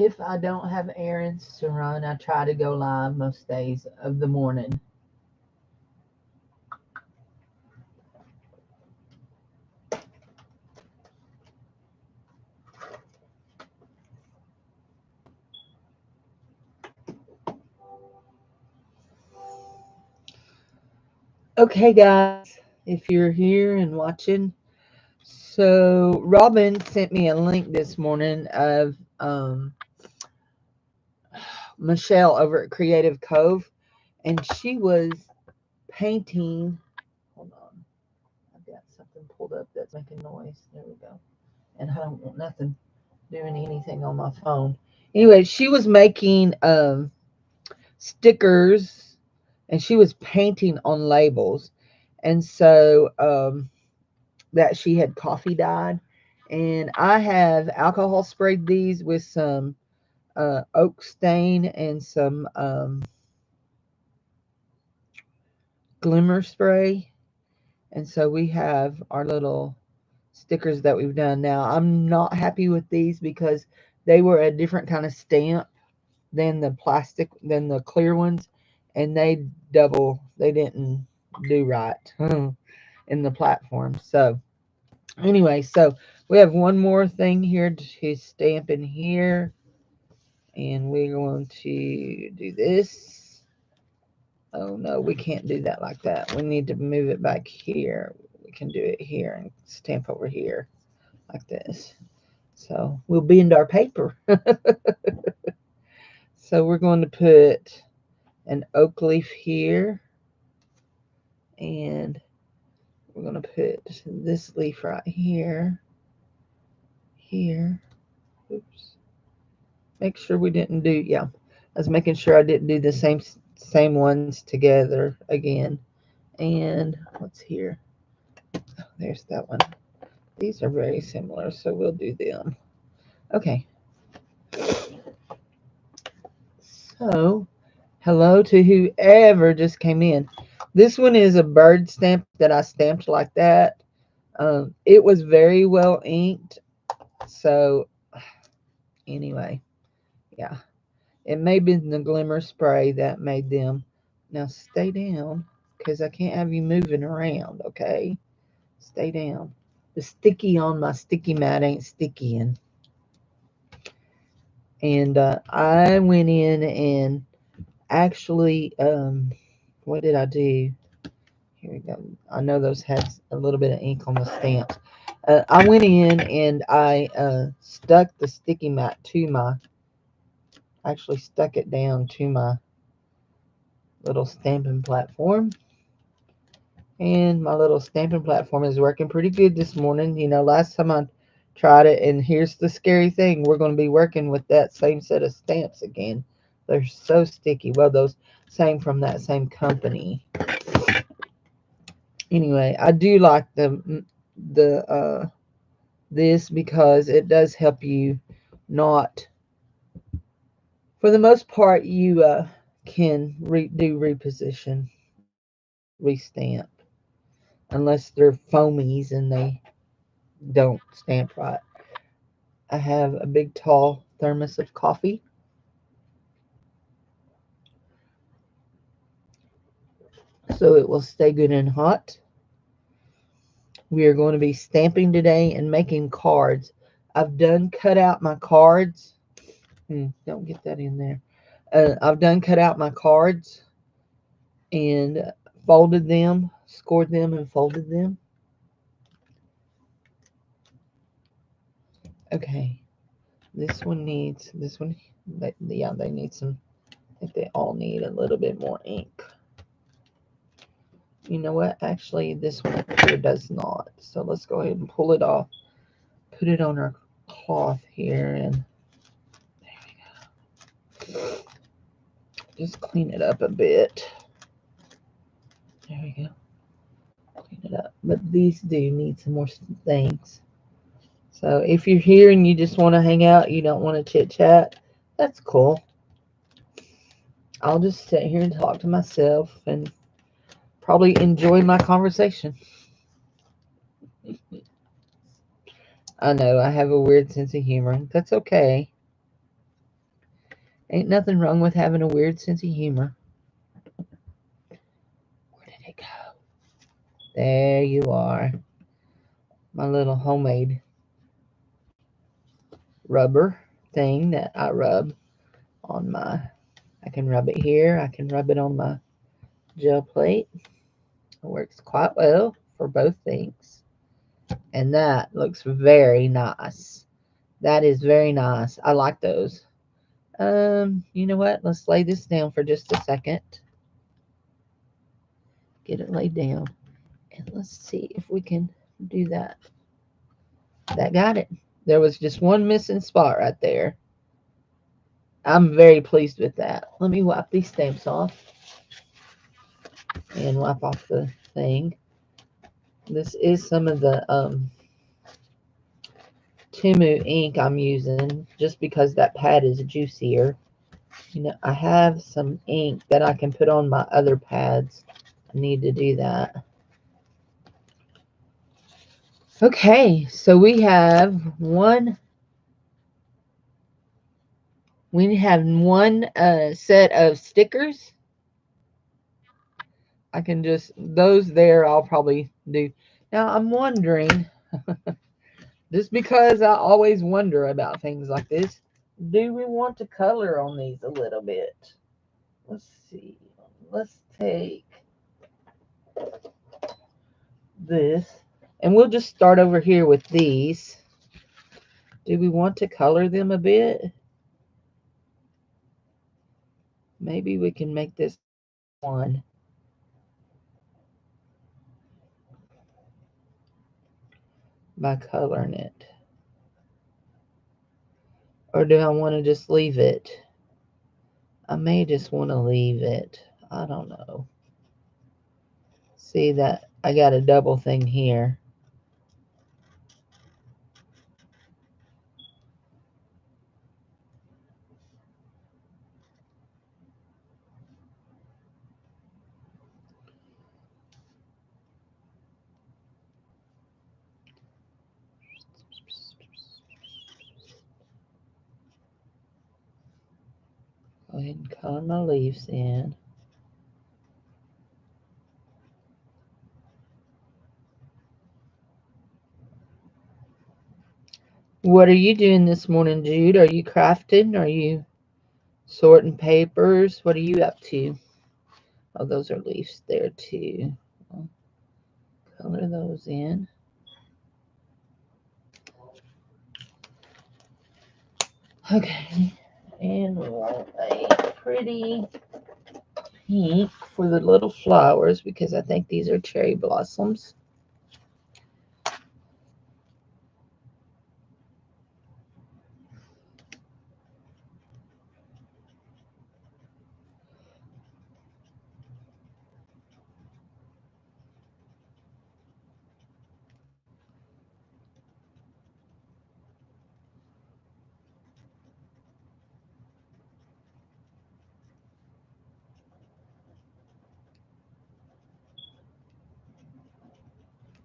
if I don't have errands to run, I try to go live most days of the morning. Okay, guys, if you're here and watching, so Robin sent me a link this morning of Michelle over at Creative Cove, and she was painting. Hold on, I've got something pulled up that's making noise. There we go. And I don't want nothing doing anything on my phone. Anyway, she was making stickers, and she was painting on labels, and so that she had coffee dyed, and I have alcohol sprayed these with some oak stain and some glimmer spray, and so we have our little stickers that we've done. Now I'm not happy with these because they were a different kind of stamp than the clear ones, and they didn't do right in the platform. So anyway, so we have one more thing here to stamp in here, and we're going to do this. Oh no, we can't do that like that. We need to move it back here. We can do it here and stamp over here like this. So we'll bend our paper. So we're going to put an oak leaf here, and we're going to put this leaf right here, here. Oops. Make sure we didn't do, yeah, I was making sure I didn't do the same ones together again. And what's here? Oh, there's that one. These are very similar, so we'll do them. Okay. So, hello to whoever just came in. This one is a bird stamp that I stamped like that. It was very well inked. So, anyway, yeah. It may have been the glimmer spray that made them. Now, stay down because I can't have you moving around, okay? Stay down. The sticky on my sticky mat ain't stickying. And I went in and actually, what did I do? Here we go. I know those had a little bit of ink on the stamps. I went in and I stuck the sticky mat to actually stuck it down to my little stamping platform. And my little stamping platform is working pretty good this morning. You know, last time I tried it, and here's the scary thing, we're going to be working with that same set of stamps again. They're so sticky. Well, those same from that same company. Anyway, I do like this because it does help you not, for the most part, you can do reposition, restamp, unless they're foamies and they don't stamp right. I have a big tall thermos of coffee. So it will stay good and hot. We are going to be stamping today and making cards. I've done cut out my cards. Don't get that in there. I've done cut out my cards and folded them, scored them, and folded them. Okay, this one, yeah, they need some, I think they all need a little bit more ink. You know what? Actually, this one here does not. So let's go ahead and pull it off. Put it on our cloth here, and there we go. Just clean it up a bit. There we go. Clean it up. But these do need some more things. So if you're here and you just want to hang out, you don't want to chit chat, that's cool. I'll just sit here and talk to myself and probably enjoy my conversation. I know I have a weird sense of humor. That's okay. Ain't nothing wrong with having a weird sense of humor. Where did it go? There you are. My little homemade rubber thing that I rub on my, I can rub it here. I can rub it on my gel plate. It works quite well for both things. And that looks very nice. That is very nice. I like those. You know what? Let's lay this down for just a second. Get it laid down. And let's see if we can do that. That got it. There was just one missing spot right there. I'm very pleased with that. Let me wipe these stamps off and wipe off the thing. This is some of the Timu ink I'm using just because that pad is juicier. You know, I have some ink that I can put on my other pads. I need to do that. Okay, so we have one set of stickers. I can just, those there I'll probably do. Now I'm wondering, just because I always wonder about things like this, do we want to color on these a little bit? Let's see. Let's take this, and we'll just start over here with these. Do we want to color them a bit? Maybe we can make this one. By coloring it. Or do I want to just leave it? I may just want to leave it. I don't know. See that I got a double thing here. Go ahead and color my leaves in. What are you doing this morning, Jude? Are you crafting? Are you sorting papers? What are you up to? Oh, those are leaves there too. I'll color those in. Okay. And we want a pretty pink for the little flowers because I think these are cherry blossoms.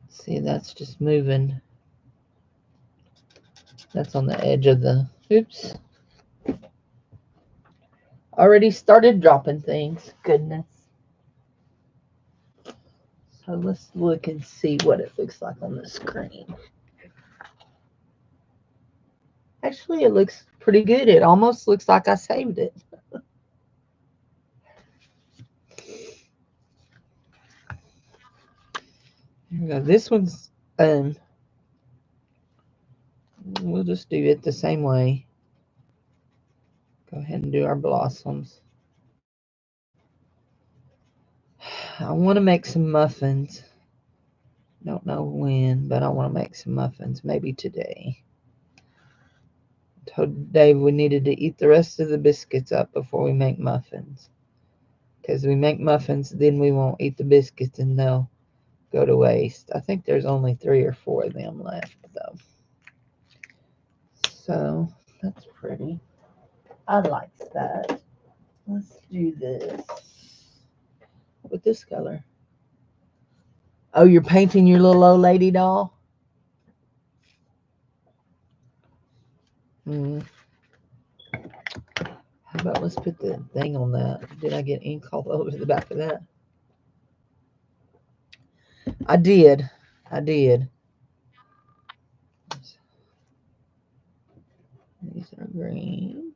See, that's just moving. That's on the edge of the, oops. Already started dropping things. Goodness. So let's look and see what it looks like on the screen. Actually, it looks pretty good. It almost looks like I saved it. Here we go. This one's, we'll just do it the same way. Go ahead and do our blossoms. I want to make some muffins. Don't know when, but I want to make some muffins. Maybe today. Told Dave we needed to eat the rest of the biscuits up before we make muffins. Because we make muffins, then we won't eat the biscuits and they'll go to waste. I think there's only 3 or 4 of them left, though. So, that's pretty. I like that. Let's do this with this color. Oh, you're painting your little old lady doll? How about let's put the thing on that. Did I get ink all over the back of that? I did. I did. These are green.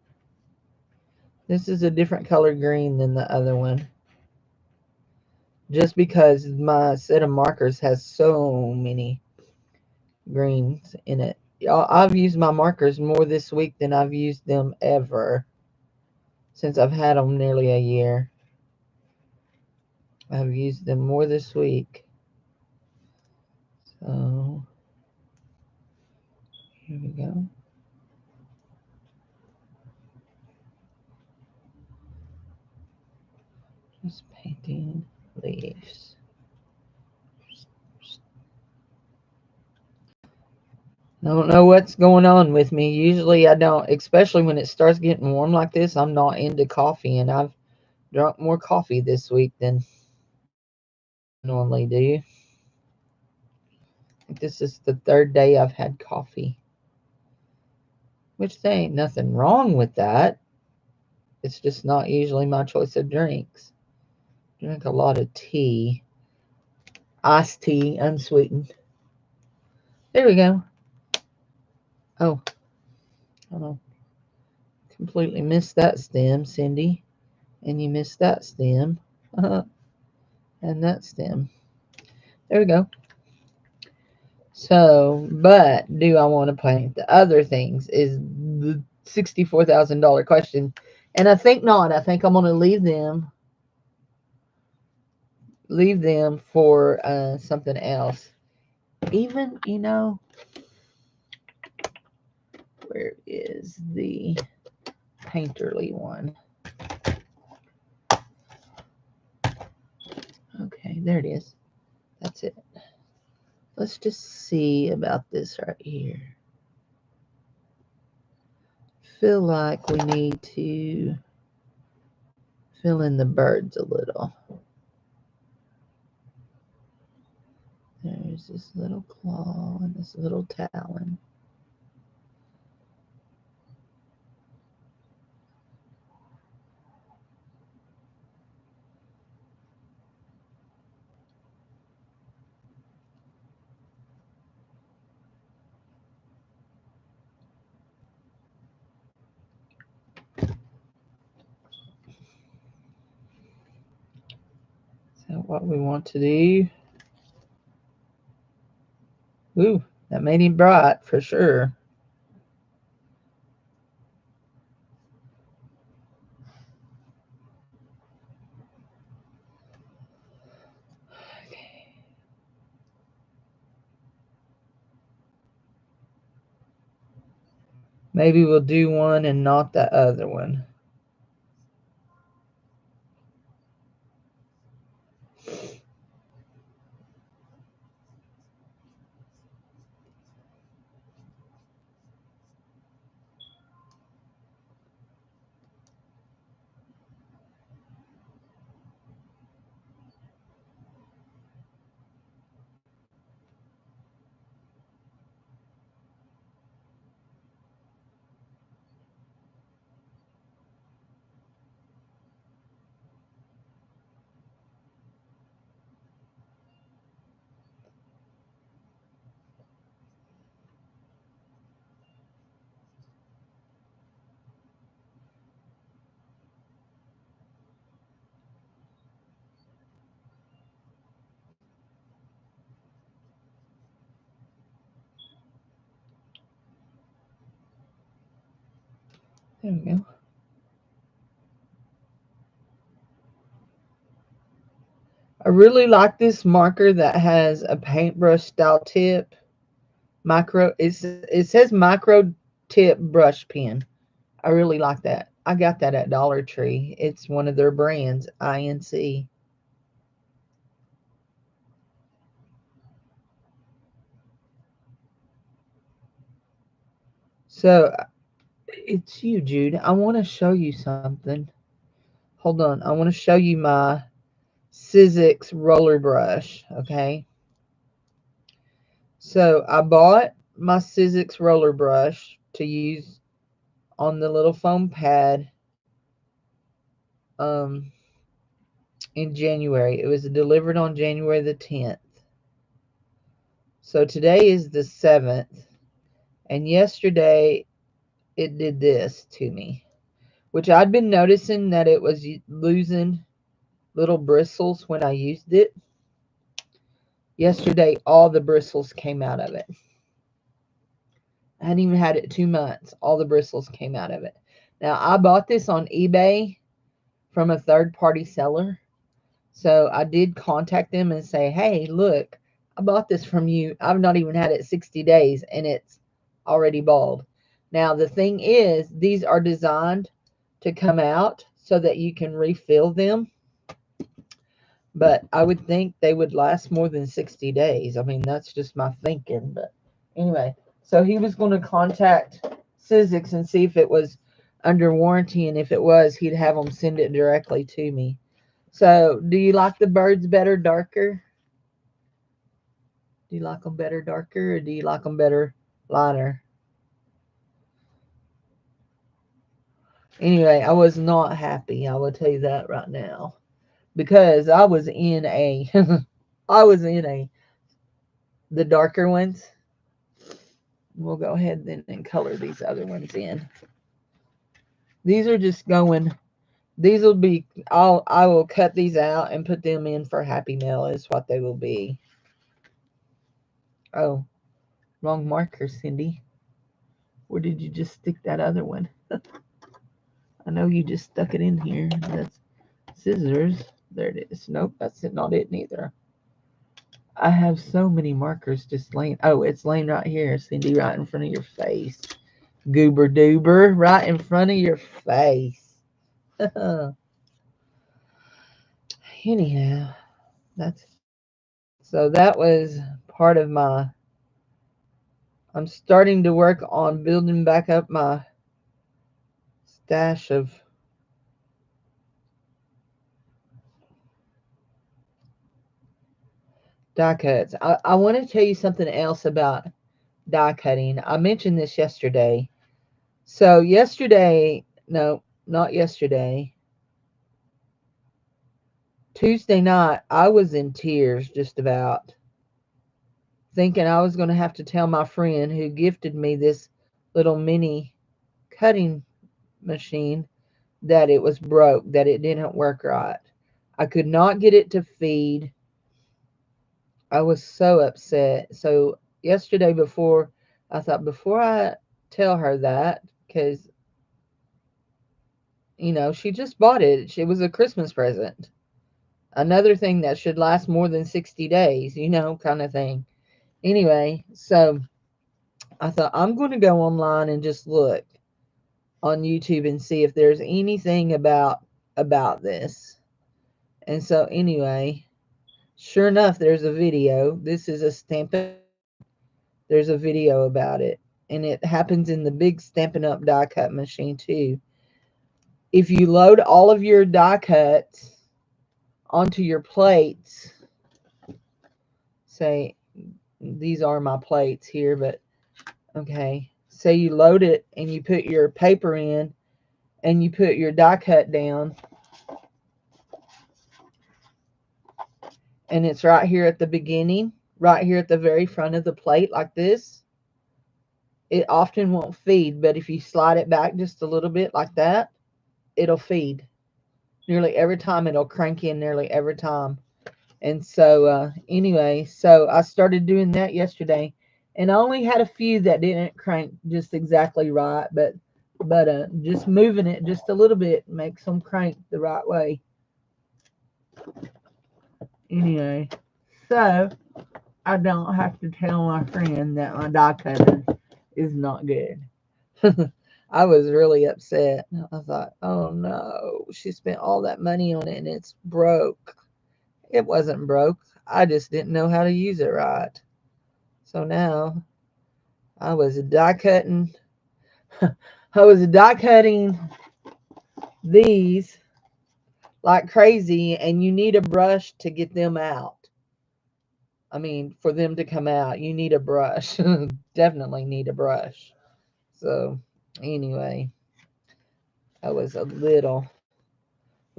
This is a different color green than the other one. Just because my set of markers has so many greens in it. I've used my markers more this week than I've used them ever since I've had them nearly a year. I've used them more this week. So, here we go. Just painting leaves. I don't know what's going on with me. Usually I don't, especially when it starts getting warm like this. I'm not into coffee, and I've drunk more coffee this week than I normally do. This is the third day I've had coffee, which there ain't nothing wrong with that. It's just not usually my choice of drinks. I drink a lot of tea, iced tea, unsweetened. There we go. Oh, I completely missed that stem, Cindy. And you missed that stem. And that stem. There we go. So, but do I want to paint the other things is the $64,000 question. And I think not. I think I'm going to leave them for something else. Even, where is the painterly one? Okay, there it is. That's it. Let's just see about this right here. Feel like we need to fill in the birds a little. There's this little claw and this little talon. Is that what we want to do? Ooh, that made him bright for sure. Maybe we'll do one and not the other one. There we go. I really like this marker that has a paintbrush style tip. It says micro tip brush pen. I really like that. I got that at Dollar Tree. It's one of their brands, INC. So it's you, Jude. I want to show you something. Hold on. I want to show you my Sizzix roller brush. Okay. So I bought my Sizzix roller brush to use on the little foam pad um, in January. It was delivered on January the 10th. So today is the 7th. And yesterday it did this to me, which I'd been noticing that it was losing little bristles when I used it. Yesterday, all the bristles came out of it. I hadn't even had it 2 months. All the bristles came out of it. Now, I bought this on eBay from a third-party seller. So I did contact them and say, hey, look, I bought this from you. I've not even had it 60 days and it's already bald. Now, the thing is, these are designed to come out so that you can refill them. But I would think they would last more than 60 days. I mean, that's just my thinking. But anyway, so he was going to contact Sizzix and see if it was under warranty. And if it was, he'd have them send it directly to me. So, do you like the birds better darker? Do you like them better darker, or do you like them better lighter? Anyway, I was not happy. I will tell you that right now. Because I was in a, the darker ones. We'll go ahead then and color these other ones in. These are just going, these will be, I will cut these out and put them in for Happy Mail is what they will be. Oh, wrong marker, Cindy. Where did you just stick that other one? I know you just stuck it in here. That's scissors. There it is. Nope, that's not it neither. I have so many markers just laying. Oh, it's laying right here, Cindy, right in front of your face. Goober doober, right in front of your face. Anyhow, that's so that was part of my. I'm starting to work on building back up my stash of die cuts. I want to tell you something else about die cutting. I mentioned this yesterday. So yesterday, no, not yesterday. Tuesday night, I was in tears just about, thinking I was going to have to tell my friend who gifted me this little mini cutting machine that it was broke, that it didn't work right. I could not get it to feed. I was so upset. So yesterday, I thought, before I tell her that, because, she just bought it. It was a Christmas present. Another thing that should last more than 60 days, kind of thing. Anyway, so I thought, I'm going to go online and just look on YouTube and see if there's anything about this. And so anyway, sure enough, there's a video. This is a Stampin'. There's a video about it. And it happens in the big Stampin' Up! Die cut machine too. If you load all of your die cuts onto your plates, say these are my plates here, but okay, say you load it and you put your paper in and you put your die cut down, and it's right here at the beginning, right here at the very front of the plate like this, it often won't feed, but if you slide it back just a little bit like that, it'll feed. Nearly every time it'll crank in, nearly every time. And so anyway, so I started doing that yesterday, and I only had a few that didn't crank just exactly right, but just moving it just a little bit makes them crank the right way. Anyway, so I don't have to tell my friend that my die cutter is not good. I was really upset. I thought, oh no, she spent all that money on it and it's broke. It wasn't broke. I just didn't know how to use it right. So now I was die cutting. I was die cutting these like crazy, and you need a brush to get them out. I mean, for them to come out, you need a brush. Definitely need a brush. So anyway, I was a little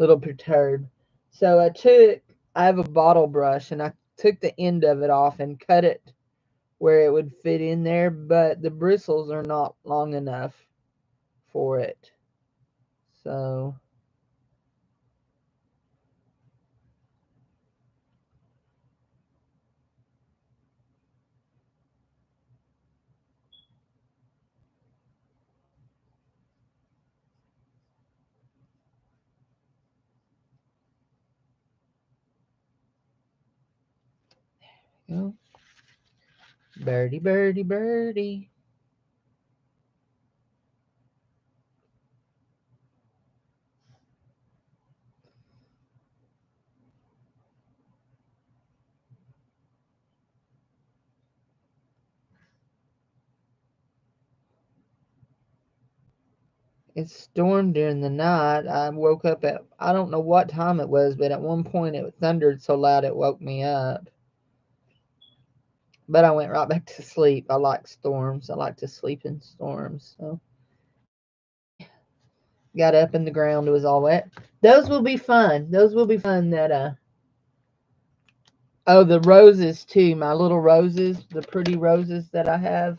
little perturbed. So I have a bottle brush and I took the end of it off and cut it where it would fit in there, but the bristles are not long enough for it. So you know, birdie, birdie, birdie. It stormed during the night. I woke up at, I don't know what time it was, but at one point it thundered so loud it woke me up. But I went right back to sleep. I like storms. I like to sleep in storms. So got up and the ground was all wet. Those will be fun. Those will be fun that oh, the roses too. My little roses, the pretty roses that I have.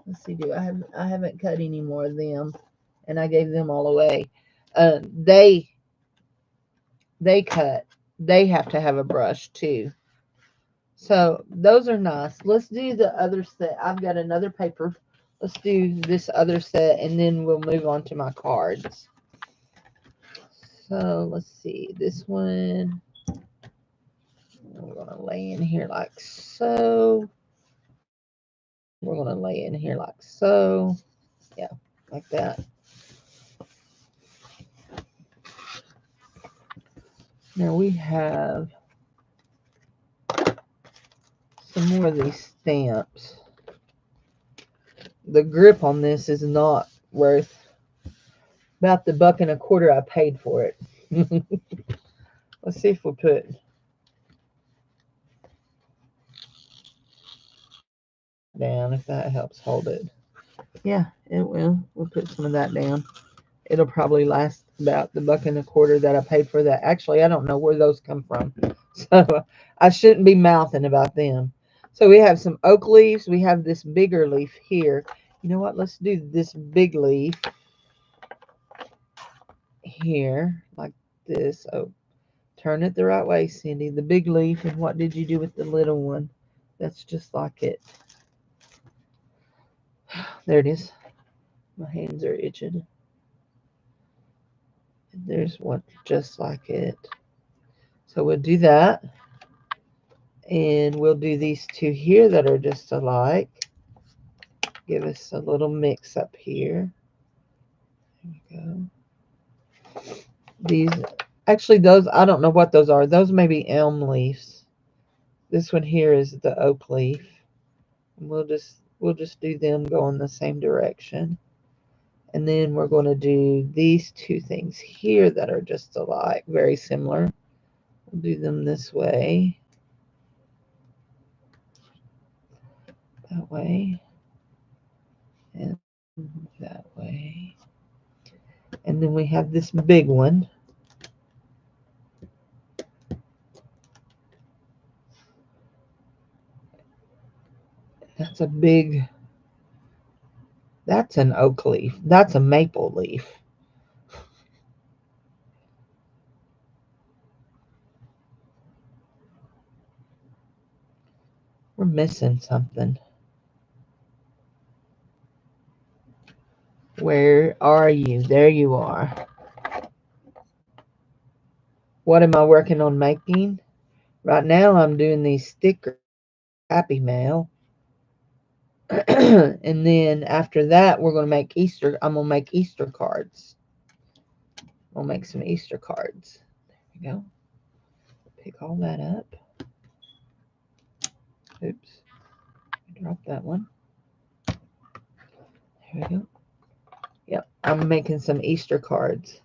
Let's see, I haven't cut any more of them, and I gave them all away. Uh, they they cut. They have to have a brush too. So those are nice. Let's do the other set. I've got another paper. Let's do this other set, and then we'll move on to my cards. So let's see. This one we're gonna lay in here like so. We're gonna lay in here like so. Yeah, like that. Now we have some more of these stamps. The grip on this is not worth about the $1.25 I paid for it. Let's see if we put down, if that helps hold it. Yeah, it will. We'll put some of that down. It'll probably last about the $1.25 that I paid for that. Actually, I don't know where those come from. So I shouldn't be mouthing about them. So we have some oak leaves. We have this bigger leaf here. You know what? Let's do this big leaf here like this. Oh, turn it the right way, Cindy. The big leaf. And what did you do with the little one? That's just like it. There it is. My hands are itching. There's one just like it. So we'll do that. And we'll do these two here that are just alike. Give us a little mix up here. There we go. These, actually those, I don't know what those are. Those may be elm leaves. This one here is the oak leaf. And we'll just do them going the same direction. And then we're going to do these two things here that are just alike, very similar. We'll do them this way. That way. And that way. And then we have this big one. That's a big, that's an oak leaf. That's a maple leaf. We're missing something. Where are you? There you are. What am I working on making? Right now I'm doing these stickers, Happy Mail. And then after that we're going to make Easter. I'm going to make Easter cards. We'll make some Easter cards. There we go. Pick all that up. Oops. Drop that one. There we go. Yep. I'm making some Easter cards.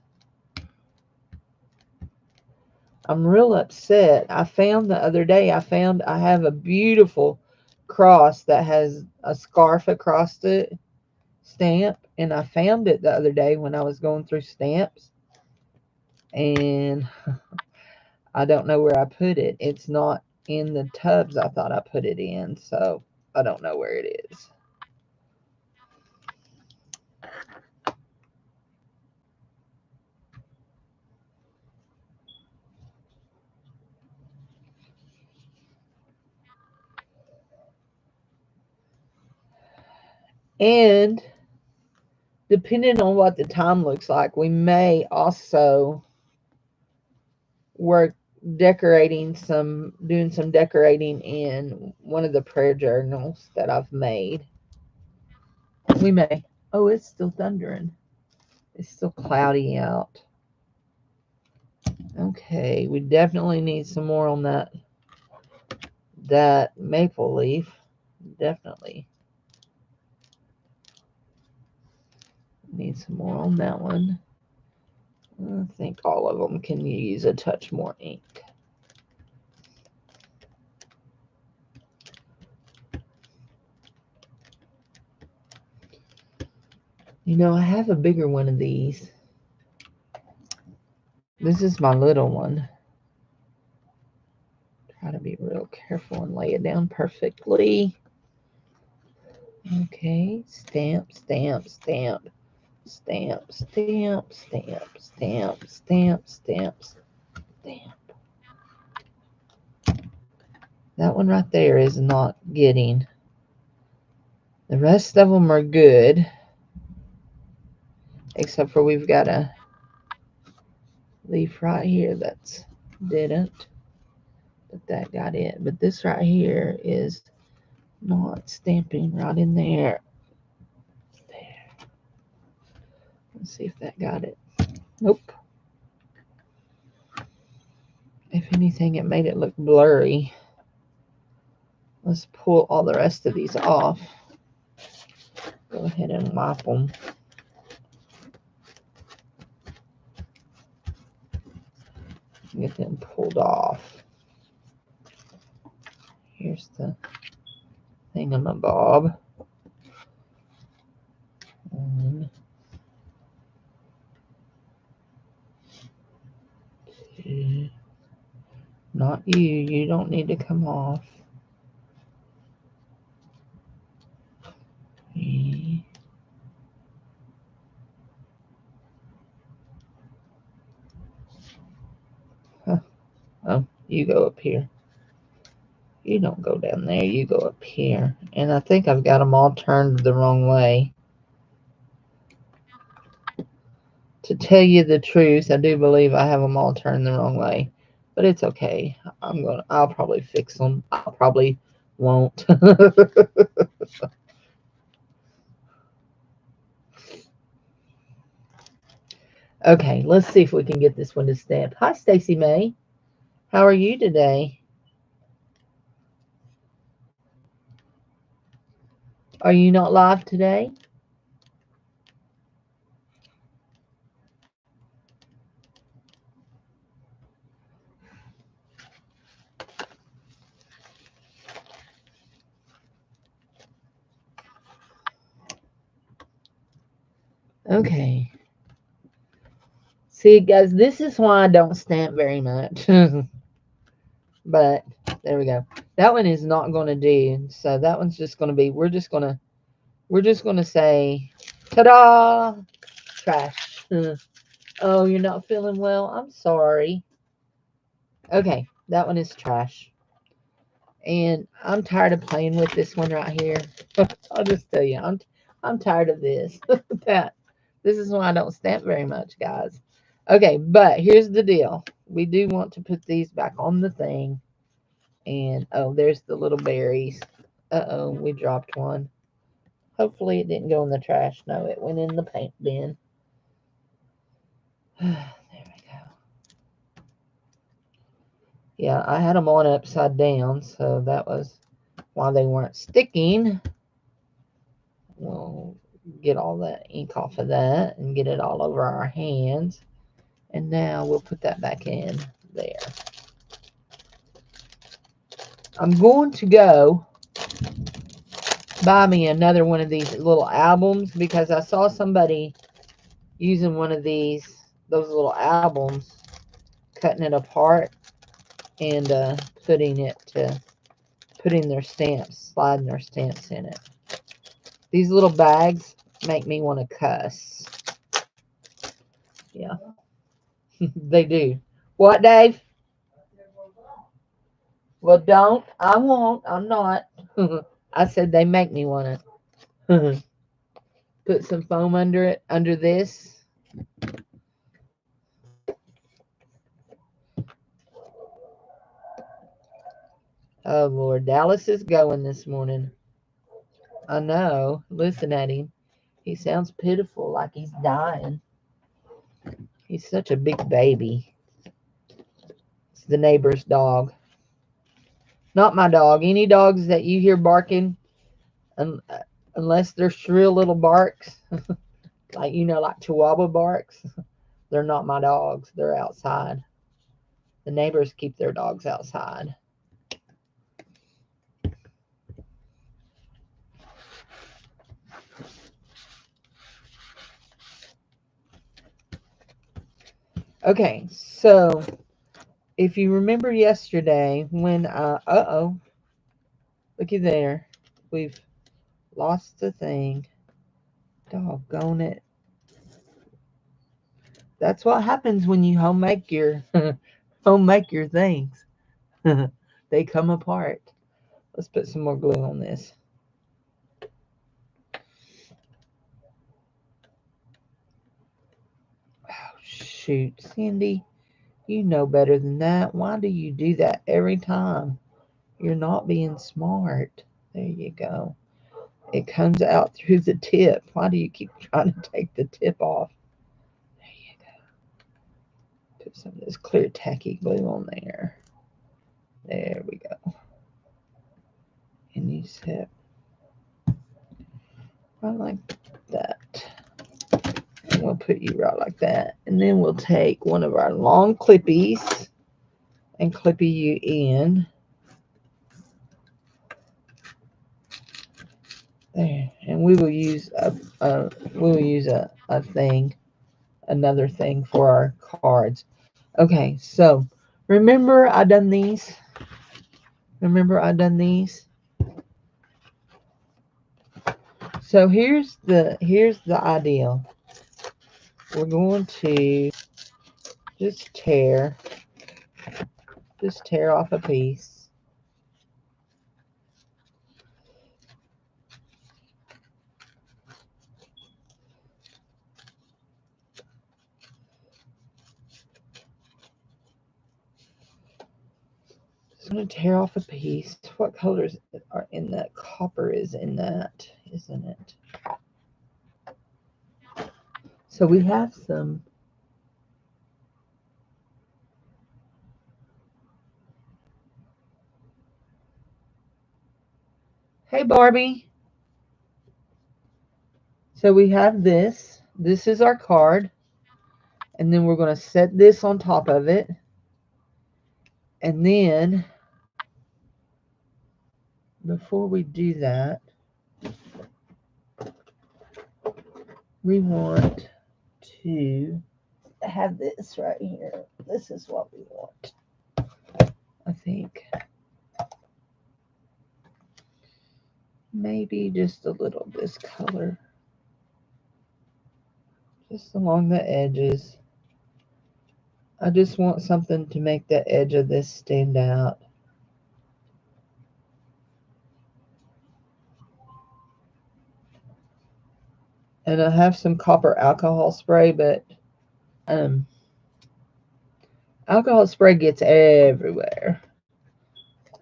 I'm real upset. I found the other day, I have a beautiful cross that has a scarf across it, stamp, and I found it the other day when I was going through stamps. And I don't know where I put it. It's not in the tubs I thought I put it in, so I don't know where it is. And depending on what the time looks like, we may also work doing some decorating in one of the prayer journals that I've made. We may. Oh, it's still thundering. It's still cloudy out. Okay, we definitely need some more on that maple leaf. Definitely need some more on that one. I think all of them can use a touch more ink. You know, I have a bigger one of these. This is my little one. Try to be real careful and lay it down perfectly. Okay, stamp, stamp, stamp, stamp, stamp, stamp, stamp, stamp, stamp, stamp. That one right there is not getting. The rest of them are good, except for we've got a leaf right here that's didn't, but that got it. But this right here is not stamping right in there. There. Let's see if that got it. Nope. If anything, it made it look blurry. Let's pull all the rest of these off. Go ahead and wipe them. Get them pulled off. Here's the thingamabob. One, two. Not you. You don't need to come off. Three. Huh. Oh, you go up here. You don't go down there. You go up here. And I think I've got them all turned the wrong way. To tell you the truth, I do believe I have them all turned the wrong way. But it's okay. I'll probably fix them. I probably won't. Okay, let's see if we can get this one to stamp. Hi, Stacy May. How are you today? Are you not live today? Okay. See, guys, this is why I don't stamp very much. But there we go. That one is not going to do. So that one's just going to be, we're just going to say, ta-da, trash. Oh, you're not feeling well? I'm sorry. Okay, that one is trash. And I'm tired of playing with this one right here. I'll just tell you, I'm tired of this. This is why I don't stamp very much, guys. Okay, but here's the deal. We do want to put these back on the thing. And, oh, there's the little berries. Uh-oh, we dropped one. Hopefully it didn't go in the trash. No, it went in the paint bin. There we go. Yeah, I had them on upside down, so that was why they weren't sticking. We'll get all that ink off of that and get it all over our hands. And now we'll put that back in there. I'm going to go buy me another one of these little albums because I saw somebody using one of those little albums cutting it apart and putting their stamps, sliding their stamps in it. These little bags make me want to cuss. Yeah, they do. What, Dave? Well, don't. I won't. I'm not. I said they make me want to. Put some foam under it, under this. Oh, Lord. Dallas is going this morning. I know. Listen at him. He sounds pitiful, like he's dying. He's such a big baby. It's the neighbor's dog. Not my dog. Any dogs that you hear barking, unless they're shrill little barks, like, like Chihuahua barks, they're not my dogs. They're outside. The neighbors keep their dogs outside. Okay, so if you remember yesterday when, looky there. We've lost the thing. Doggone it. That's what happens when you home make your things. They come apart. Let's put some more glue on this. Oh, shoot, Cindy. You know better than that. Why do you do that every time? You're not being smart. There you go. It comes out through the tip. Why do you keep trying to take the tip off? There you go. Put some of this clear tacky glue on there. There we go. And you set right like that. And we'll put you right like that. And then we'll take one of our long clippies and clippy you in. There. And we will use another thing for our cards. Okay, so remember I done these? So here's the ideal. We're going to just tear off a piece. Just going to tear off a piece. What colors are in that? Copper is in that, isn't it? So we have some. Hey, Barbie. So we have this. This is our card. And then we're going to set this on top of it. And then, before we do that, we want to have this right here. This is what we want, I think. Maybe just a little this color. Just along the edges. I just want something to make the edge of this stand out. And I have some copper alcohol spray, but alcohol spray gets everywhere.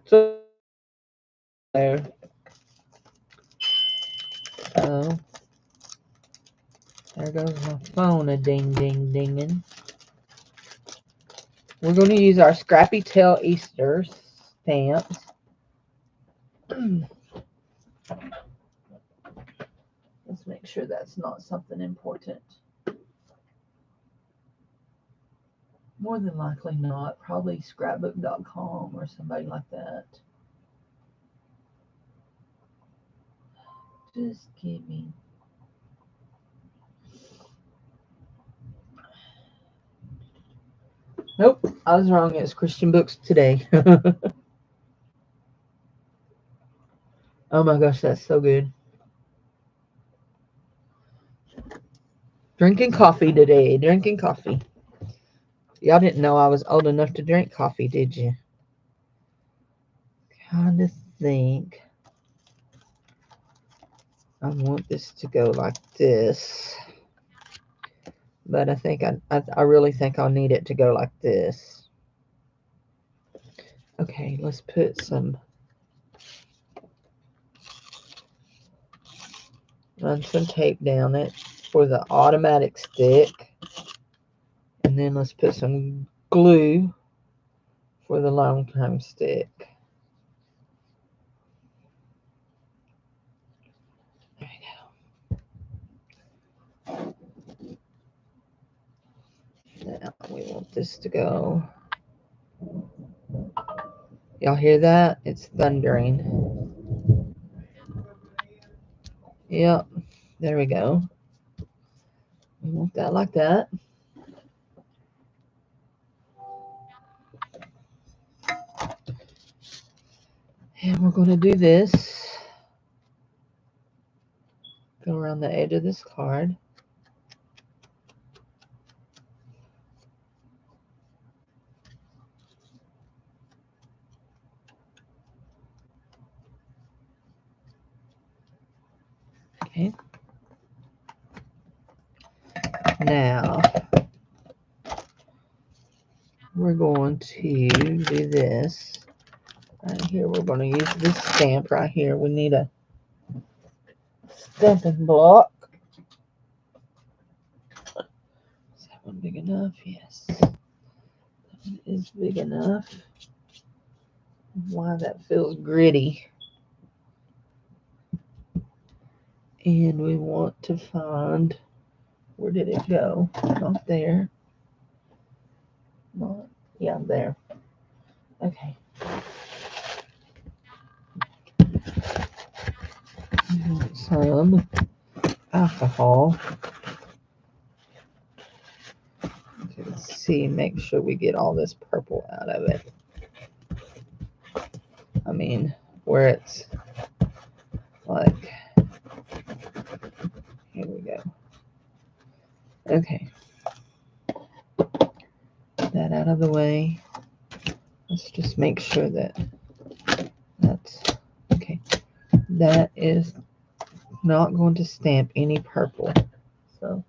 So there. Oh, there goes my phone a ding ding dinging. We're going to use our Scrappy Tail Easter stamps. Let's make sure that's not something important. More than likely not. Probably scrapbook.com or somebody like that. Just give me. Nope, I was wrong. It's Christian books today. Oh my gosh, that's so good. Drinking coffee today. Drinking coffee. Y'all didn't know I was old enough to drink coffee, did you? Kind of think I want this to go like this. But I think I really think I'll need it to go like this. Okay, let's put run some tape down it for the automatic stick. And then let's put some glue for the long term stick. There we go. Now we want this to go. Y'all hear that? It's thundering. Yep, there we go. We want that like that. And we're going to do this. Go around the edge of this card. Okay. Now, we're going to do this. Right here, we're going to use this stamp right here. We need a stamping block. Is that one big enough? Yes. That one is big enough. Why that feels gritty. And we want to find, where did it go? Not there. Not, yeah, there. Okay. We want some alcohol. Okay, let's see, make sure we get all this purple out of it. I mean, where it's like, here we go. Okay. That out of the way. Let's just make sure that that's okay. That is not going to stamp any purple. So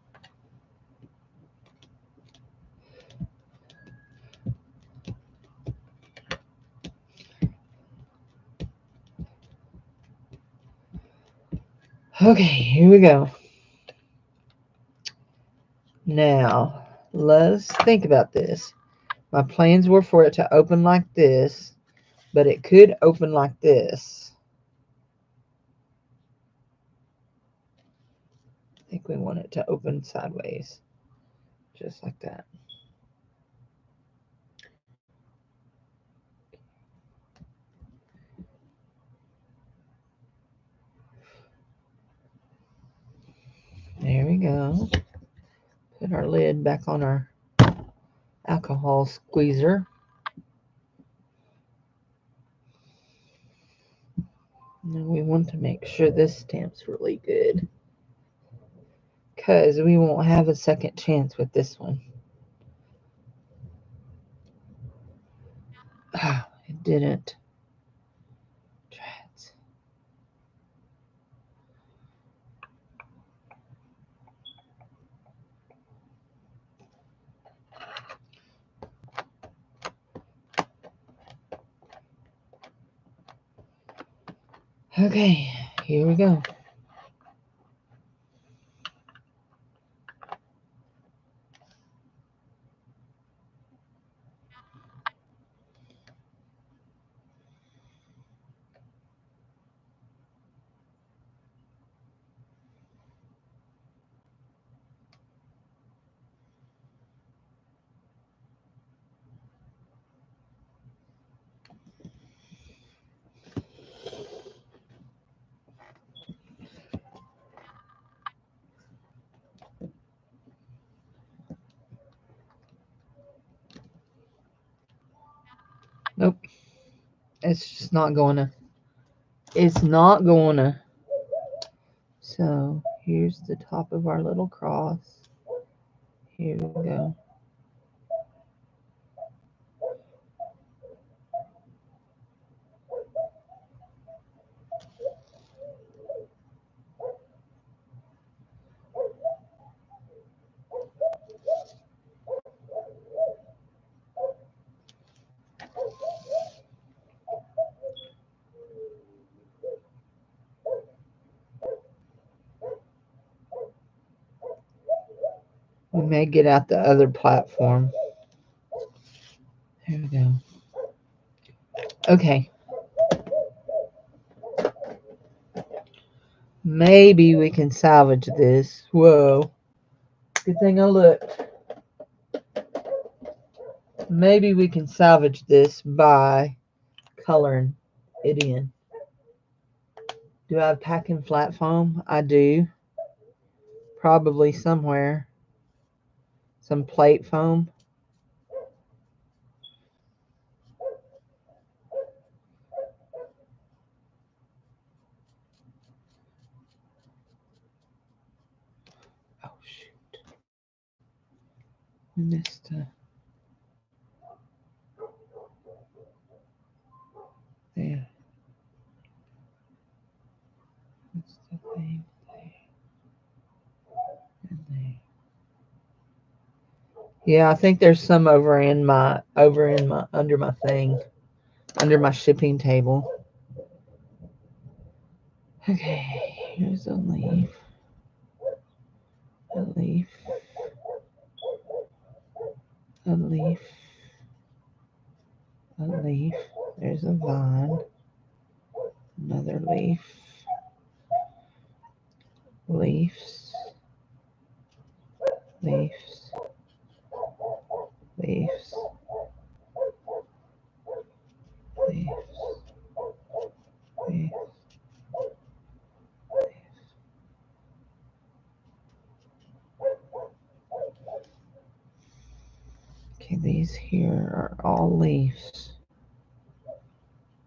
okay, here we go. Now, let's think about this. My plans were for it to open like this, but it could open like this. I think we want it to open sideways, just like that. There we go. Put our lid back on our alcohol squeezer. And we want to make sure this stamp's really good, because we won't have a second chance with this one. Ah, it didn't. Drats. Okay, here we go. It's just not going to. It's not going to. So here's the top of our little cross. Here we go. We may get out the other platform. There we go. Okay. Maybe we can salvage this. Whoa. Good thing I looked. Maybe we can salvage this by coloring it in. Do I have packing flat foam? I do. Probably somewhere. Some plate foam. Oh, shoot. We missed there. That's the thing. There and there. Yeah, I think there's some under my thing, under my shipping table. Okay, here's a leaf, a leaf, a leaf, a leaf. There's a vine, another leaf, leaves, leaves, leaves, leaves, leaves. Okay, these here are all leaves.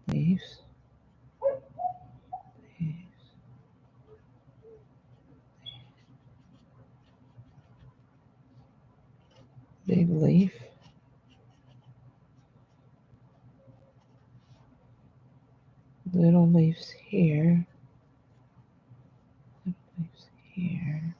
Leaves, leaves, big leaf, little leaves here, little leaves here.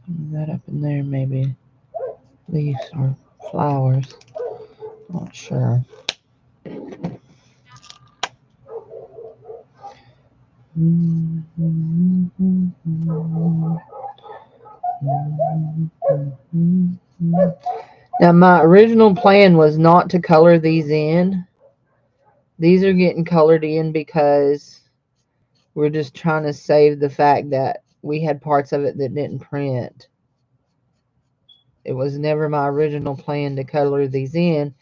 Some of that up in there, maybe leaves or flowers. Not sure. Now, my original plan was not to color these in. These are getting colored in because we're just trying to save the fact that we had parts of it that didn't print. It was never my original plan to color these in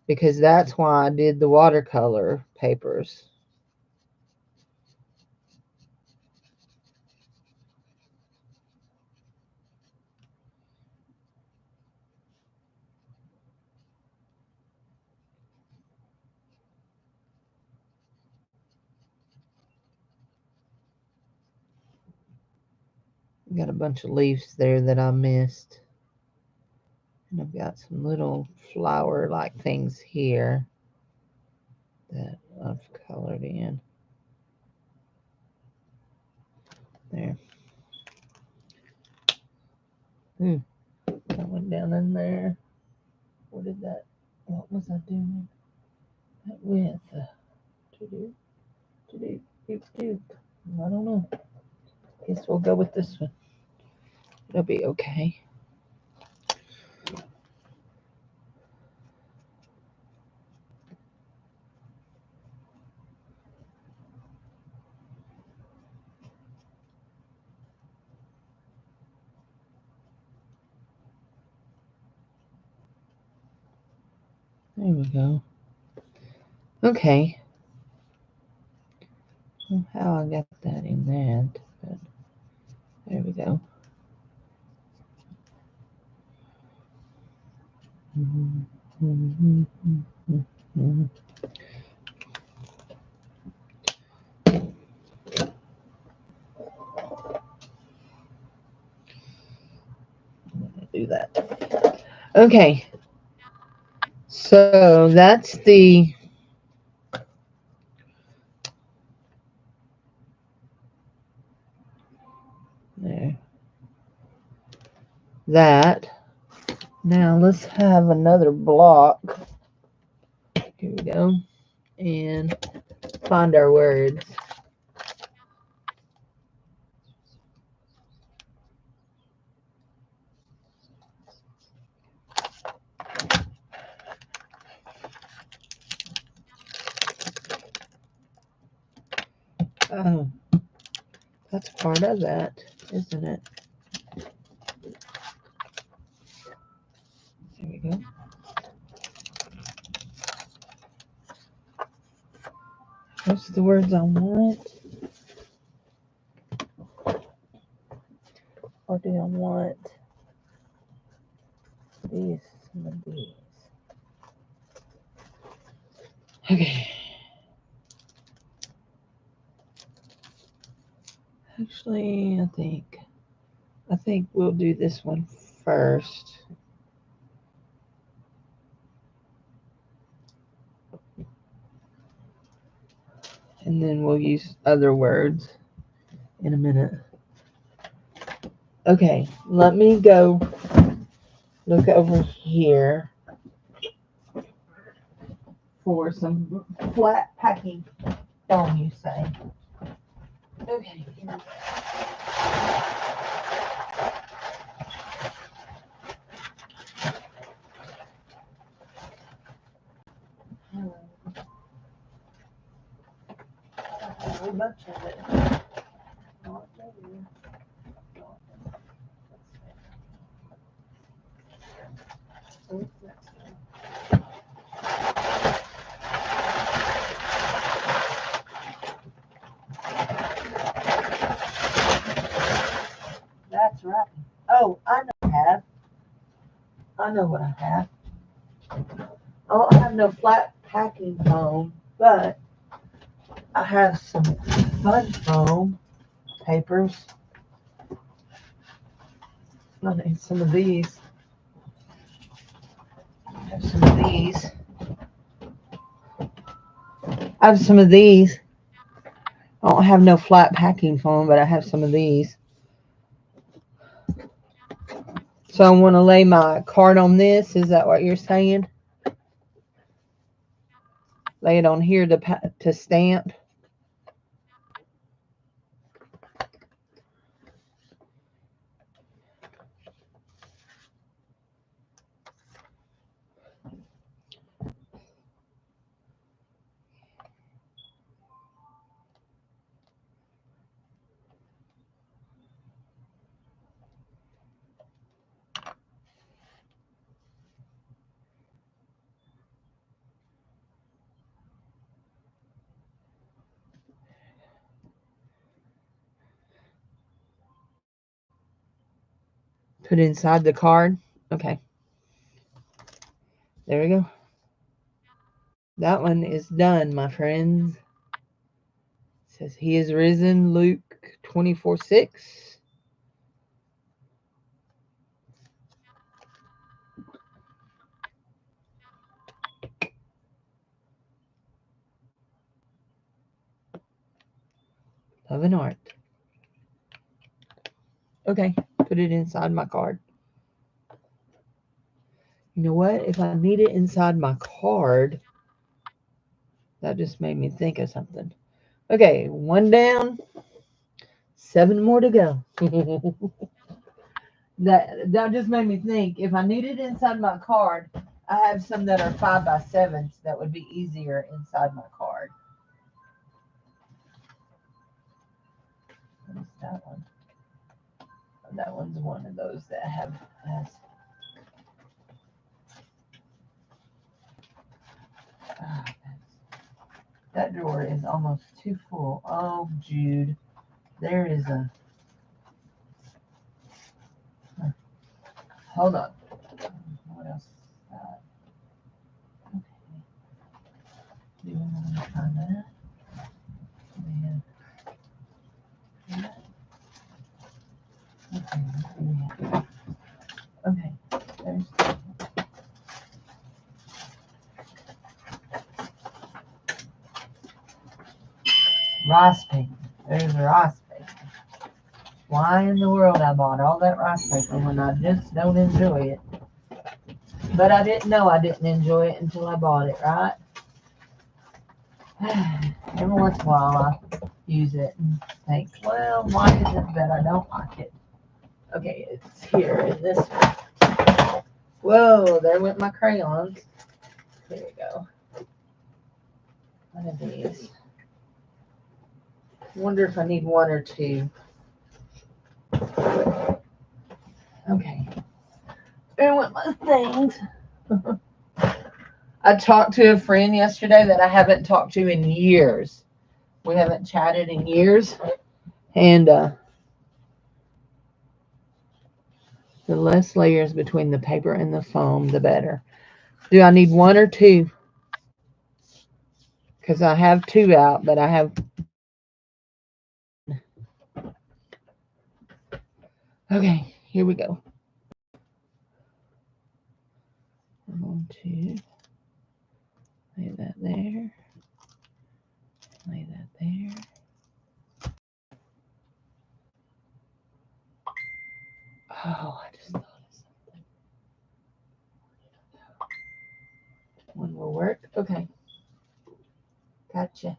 because that's why I did the watercolor papers. Got a bunch of leaves there that I missed. And I've got some little flower-like things here that I've colored in. There. Ooh, that went down in there. What did that? What was I doing? That with to do, to do, doop, doop. I don't know. Guess we'll go with this one. It'll be okay. There we go. Okay. How I got that in that, but there we go. Do that. Okay. So that's the there. That. Now let's have another block. Here we go. And find our words. Oh, that's part of that, isn't it? There we go. What's the words I want? Or do I want these? Some of these. Okay. Actually, I think we'll do this one first. And then we'll use other words in a minute. Okay, let me go look over here for some flat packing foam, you say. Okay. Very much of it. That's right. Oh, I know what I have. I know what I have. I don't have no flat packing foam, but I have some fun foam papers. I need some of these. I have some of these. I have some of these. I don't have no flat packing foam, but I have some of these. So I want to lay my card on this. Is that what you're saying? Lay it on here to stamp. Put it inside the card. Okay. There we go. That one is done, my friends. It says he is risen, Luke 24:6. of an art. Okay, put it inside my card. You know what? If I need it inside my card, that just made me think of something. Okay, 1 down, 7 more to go. that just made me think. If I need it inside my card, I have some that are 5x7s that would be easier inside my card. What's that one? Oh, that one's one of those that has. That drawer is almost too full. Oh, Jude, there is a. Hold on. What else is that? Okay. Do you want to try that? And that. Okay. Okay. There's rice paper. There's a rice paper. Why in the world I bought all that rice paper when I just don't enjoy it? But I didn't know I didn't enjoy it until I bought it, right? Every once in a while I use it and think, well, why is it that I don't like it? Okay, it's here in this one. Whoa, there went my crayons. There we go. One of these. Wonder if I need 1 or 2. Okay. There went my things. I talked to a friend yesterday that I haven't talked to in years. We haven't chatted in years. And the less layers between the paper and the foam, the better. Do I need 1 or 2? Because I have 2 out, but I have. Okay, here we go. I'm going to lay that there. Lay that there. Oh, I just thought of something. One will work. Okay. Gotcha.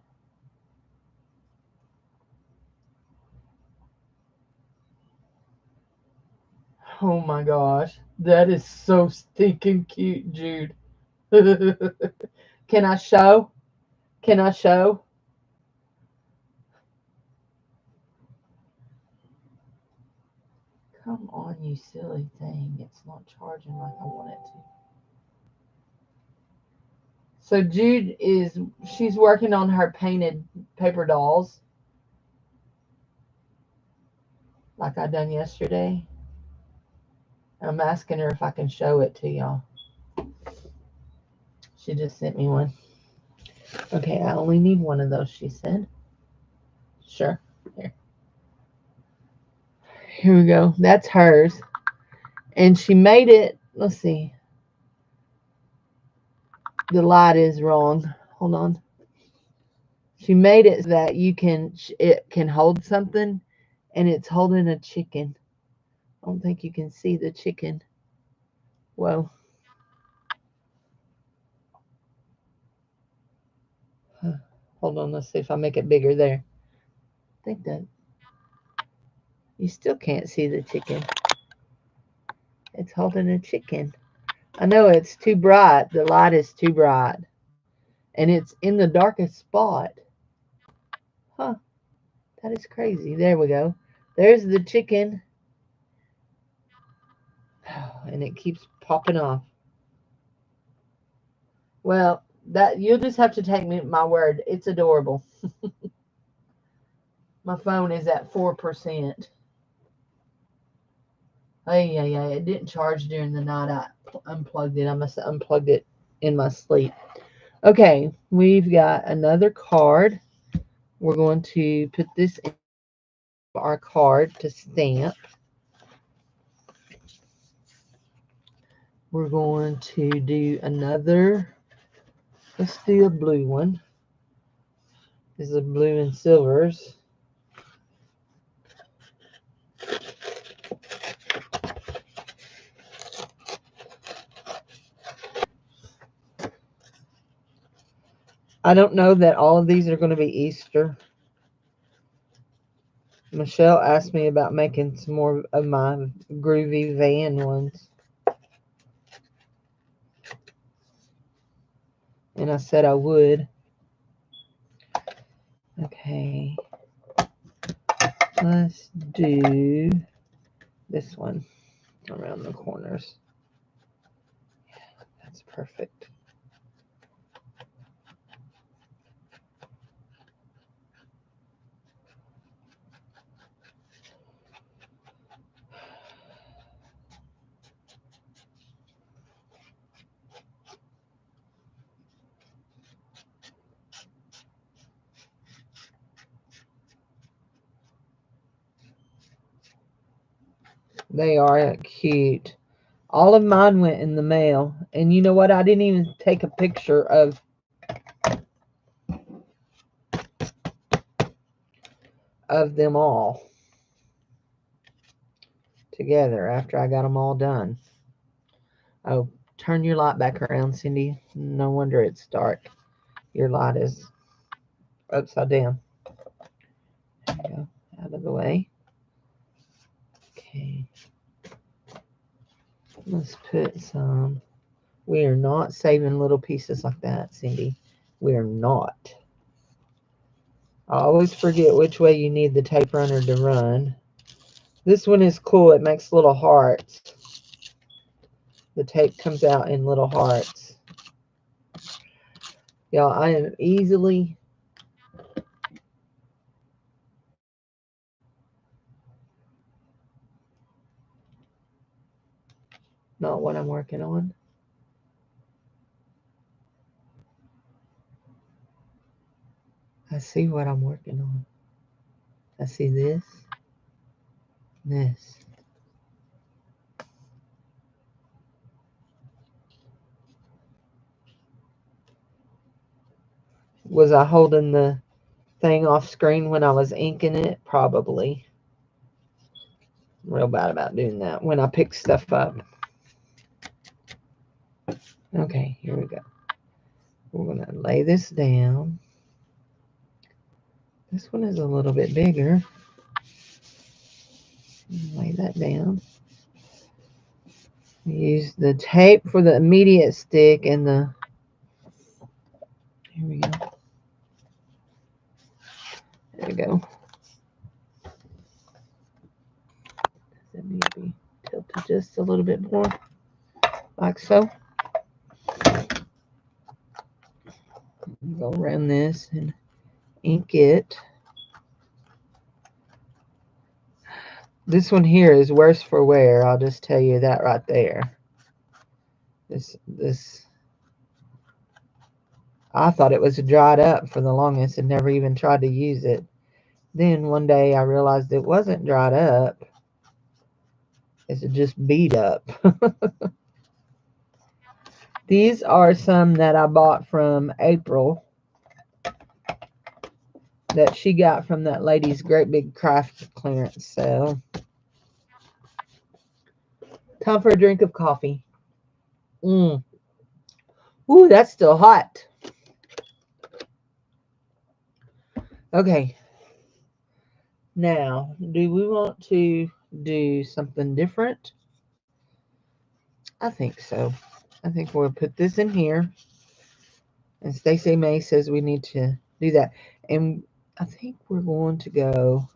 Oh my gosh. That is so stinking cute, Jude. Can I show? Can I show? Come on, you silly thing. It's not charging like I want it to. So Jude she's working on her painted paper dolls. Like I done yesterday. I'm asking her if I can show it to y'all. She just sent me one. Okay, I only need 1 of those, she said. Sure. Here we go. That's hers. And she made it, let's see. The light is wrong. Hold on. She made it so that it can hold something, and it's holding a chicken. I don't think you can see the chicken. Whoa. Huh. Hold on, let's see if I make it bigger there. I think that you still can't see the chicken. It's holding a chicken. I know it's too bright. The light is too bright. And it's in the darkest spot. Huh. That is crazy. There we go. There's the chicken. And it keeps popping off. Well, that you'll just have to take my word. It's adorable. My phone is at 4%. Hey, yeah. It didn't charge during the night. I unplugged it. I must have unplugged it in my sleep. Okay, we've got another card. We're going to put this in our card to stamp. We're going to do another. Let's do a blue one. This is a blue and silvers. I don't know that all of these are going to be Easter. Michelle asked me about making some more of my groovy van ones. And I said I would. Okay. Let's do this one around the corners. Yeah, that's perfect. They are cute. All of mine went in the mail. And you know what? I didn't even take a picture of them all together after I got them all done. Oh, turn your light back around, Cindy. No wonder it's dark. Your light is upside down. There you go. Out of the way. Okay. Let's put some. We are not saving little pieces like that, Cindy. We are not. I always forget which way you need the tape runner to run. This one is cool. It makes little hearts. The tape comes out in little hearts. Y'all, I am easily not what I'm working on. I see what I'm working on. I see this, this. Was I holding the thing off screen when I was inking it? Probably. I'm real bad about doing that when I pick stuff up. Okay, here we go. We're going to lay this down. This one is a little bit bigger. Lay that down. Use the tape for the immediate stick and the... Here we go. There we go. Does it need to be tilted just a little bit more? Like so. Go around this and ink it. This one here is worse for wear. I'll just tell you that right there. This I thought it was dried up for the longest and never even tried to use it. Then one day I realized it wasn't dried up. It's just beat up. These are some that I bought from April that she got from that lady's great big craft clearance sale. Time for a drink of coffee. Ooh, that's still hot. Okay. Now, do we want to do something different? I think so. I think we'll put this in here. And Stacey May says we need to do that. And I think we're going to go...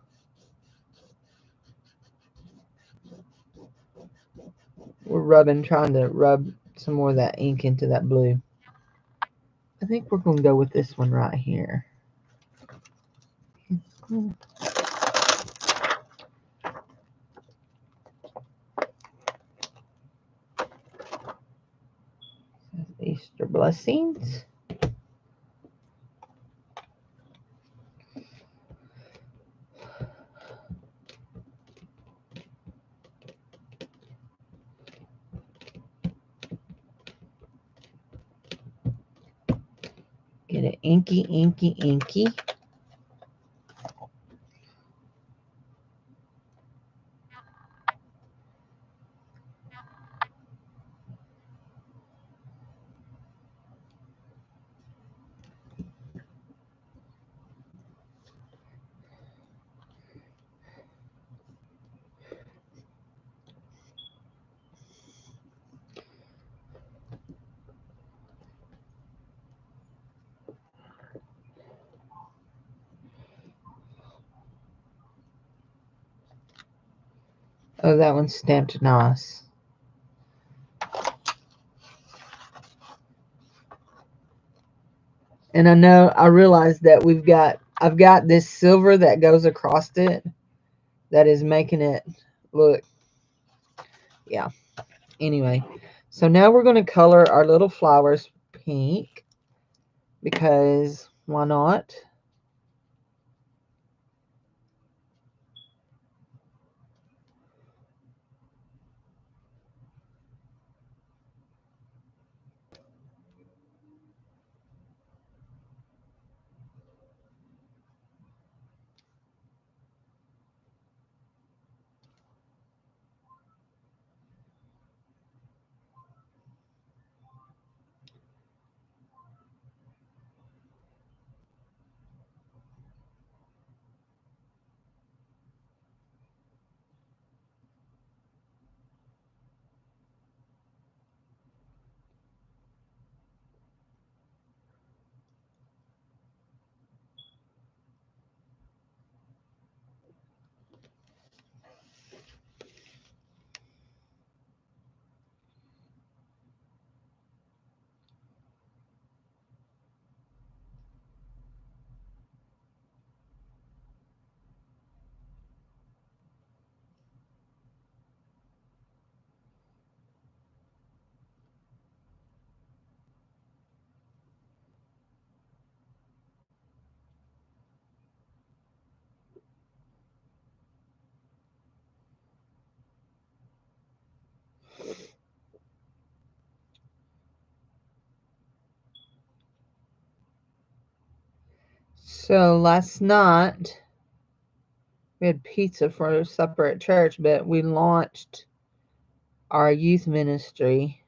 We're trying to rub some more of that ink into that blue. I think we're going to go with this one right here. Easter blessings. Get it inky, inky, inky. Oh, that one's stamped nice. And I realize that I've got this silver that goes across it that is making it look, yeah. Anyway, so now we're going to color our little flowers pink because why not? So last night we had pizza for supper at church, but we launched our youth ministry.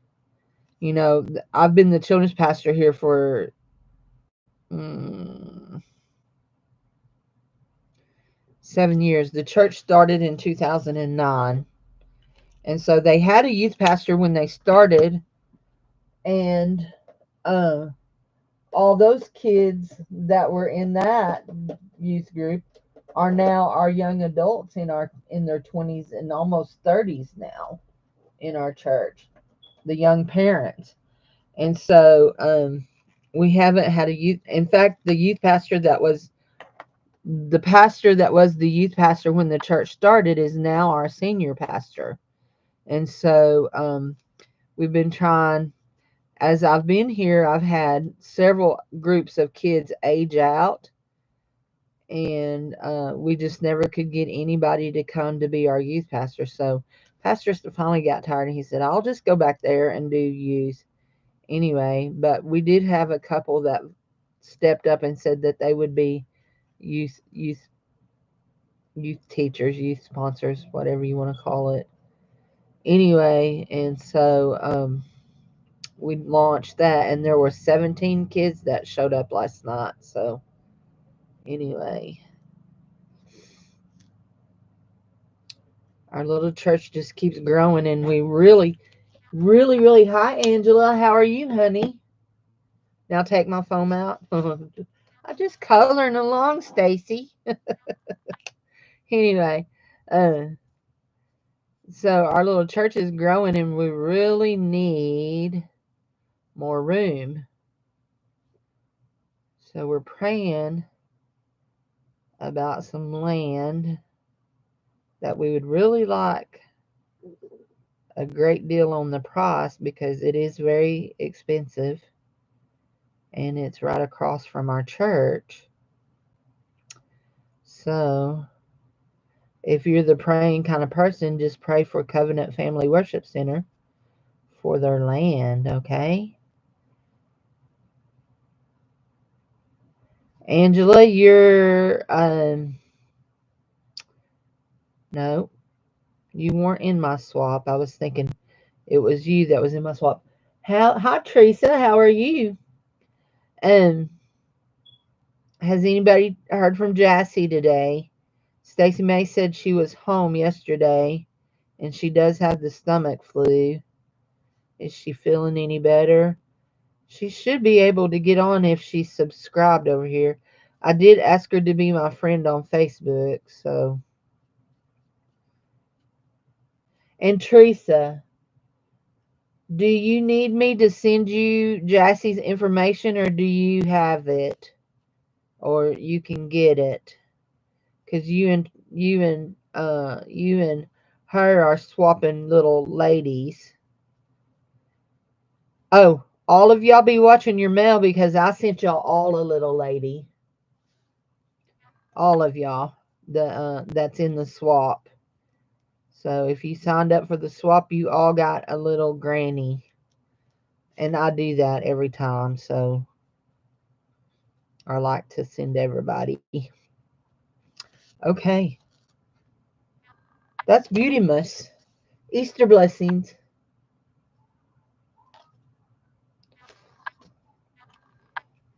You know, I've been the children's pastor here for mm, 7 years. The church started in 2009. And so they had a youth pastor when they started, and uh, all those kids that were in that youth group are now our young adults in their 20s and almost 30s now in our church, the young parents. And so we haven't had a youth. In fact, the pastor that was the youth pastor when the church started is now our senior pastor. And so we've been trying, as I've been here, I've had several groups of kids age out, and we just never could get anybody to come to be our youth pastor. So pastor finally got tired, and he said, I'll just go back there and do youth anyway. But we did have a couple that stepped up and said that they would be youth youth youth teachers, youth sponsors, whatever you want to call it. Anyway, and so we launched that, and there were 17 kids that showed up last night. So anyway, our little church just keeps growing, and we really, really, really. Hi, Angela. How are you, honey? Now take my foam out. I'm just coloring along, Stacy. Anyway, uh, so our little church is growing, and we really need more room. So we're praying about some land that we would really like a great deal on the price because it is very expensive and it's right across from our church. So if you're the praying kind of person, just pray for Covenant Family Worship Center for their land, okay? Angela, you're no, you weren't in my swap. I was thinking it was you that was in my swap. Hi Teresa, how are you? Um, has anybody heard from Jassy today? Stacy May said she was home yesterday and she does have the stomach flu. Is she feeling any better? She should be able to get on if she's subscribed over here. I did ask her to be my friend on Facebook, so And Teresa, do you need me to send you Jassie's information, or do you have it, or you can get it? Because you and her are swapping little ladies. Oh, all of y'all be watching your mail because I sent y'all all a little lady. All of y'all that's in the swap. So if you signed up for the swap, you all got a little granny. And I do that every time, so I like to send everybody. Okay. That's Beautymas. Easter blessings.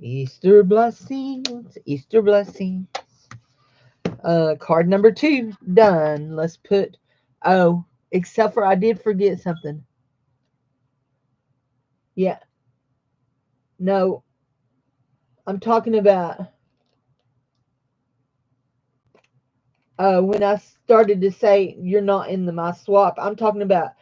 Easter blessings. Easter blessings. Card number 2 done. Let's put, oh, except for I did forget something. Yeah. No, I'm talking about when I started to say you're not in my swap. I'm talking about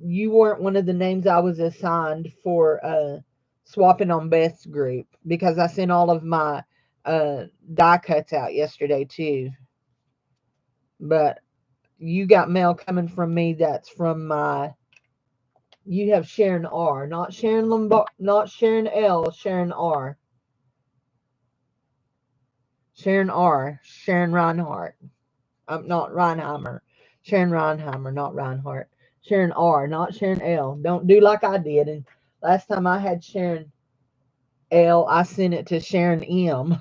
you weren't one of the names I was assigned for swapping on Beth's group because I sent all of my die cuts out yesterday too. But you got mail coming from me that's from my. You have Sharon R, not Sharon Lombard, not Sharon L, Sharon R. Sharon R, Sharon Reinhardt. Not Reinheimer. Sharon Reinheimer, not Reinhardt. Sharon R, not Sharon L. Don't do like I did. And last time I had Sharon L, I sent it to Sharon M.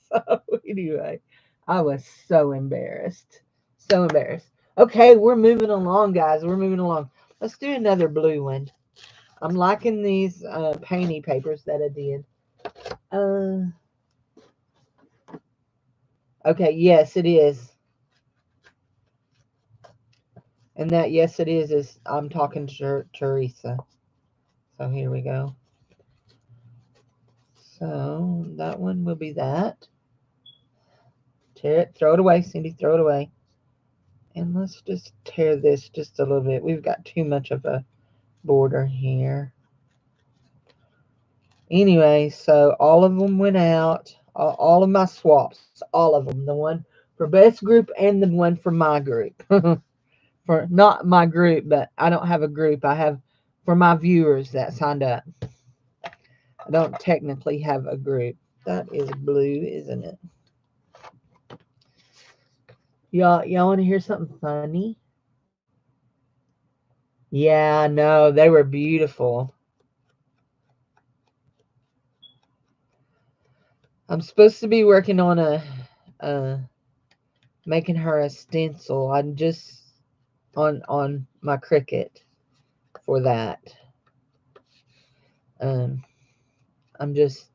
So anyway, I was so embarrassed. So embarrassed. Okay, we're moving along, guys. We're moving along. Let's do another blue one. I'm liking these painty papers that I did. Uh, okay, yes, it is. And that, yes, it is I'm talking to Teresa. So here we go. So that one will be that. Tear it, throw it away, Cindy, throw it away. And let's just tear this just a little bit. We've got too much of a border here. Anyway, so all of them went out. All of my swaps, all of them. The one for Beth's group and the one for my group. For not my group, but I don't have a group. I have for my viewers that signed up. I don't technically have a group. That is blue, isn't it? Y'all want to hear something funny? Yeah, no, they were beautiful. I'm supposed to be working on a making her a stencil. I'm just on my Cricut for that. Um, I'm just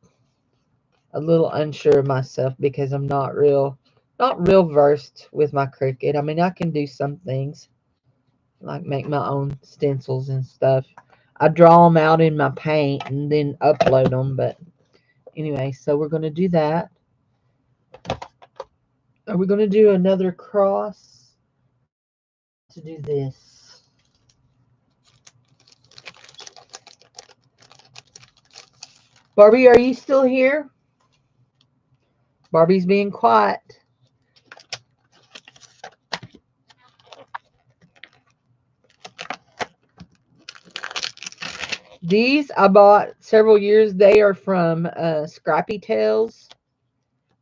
a little unsure of myself because I'm not real versed with my Cricut. I mean, I can do some things like make my own stencils and stuff. I draw them out in my paint and then upload them. But anyway, so we're going to do that. Are we going to do another cross? Or do you want to do this? Barbie, are you still here? Barbie's being quiet. These I bought several years. They are from Scrappy Tales.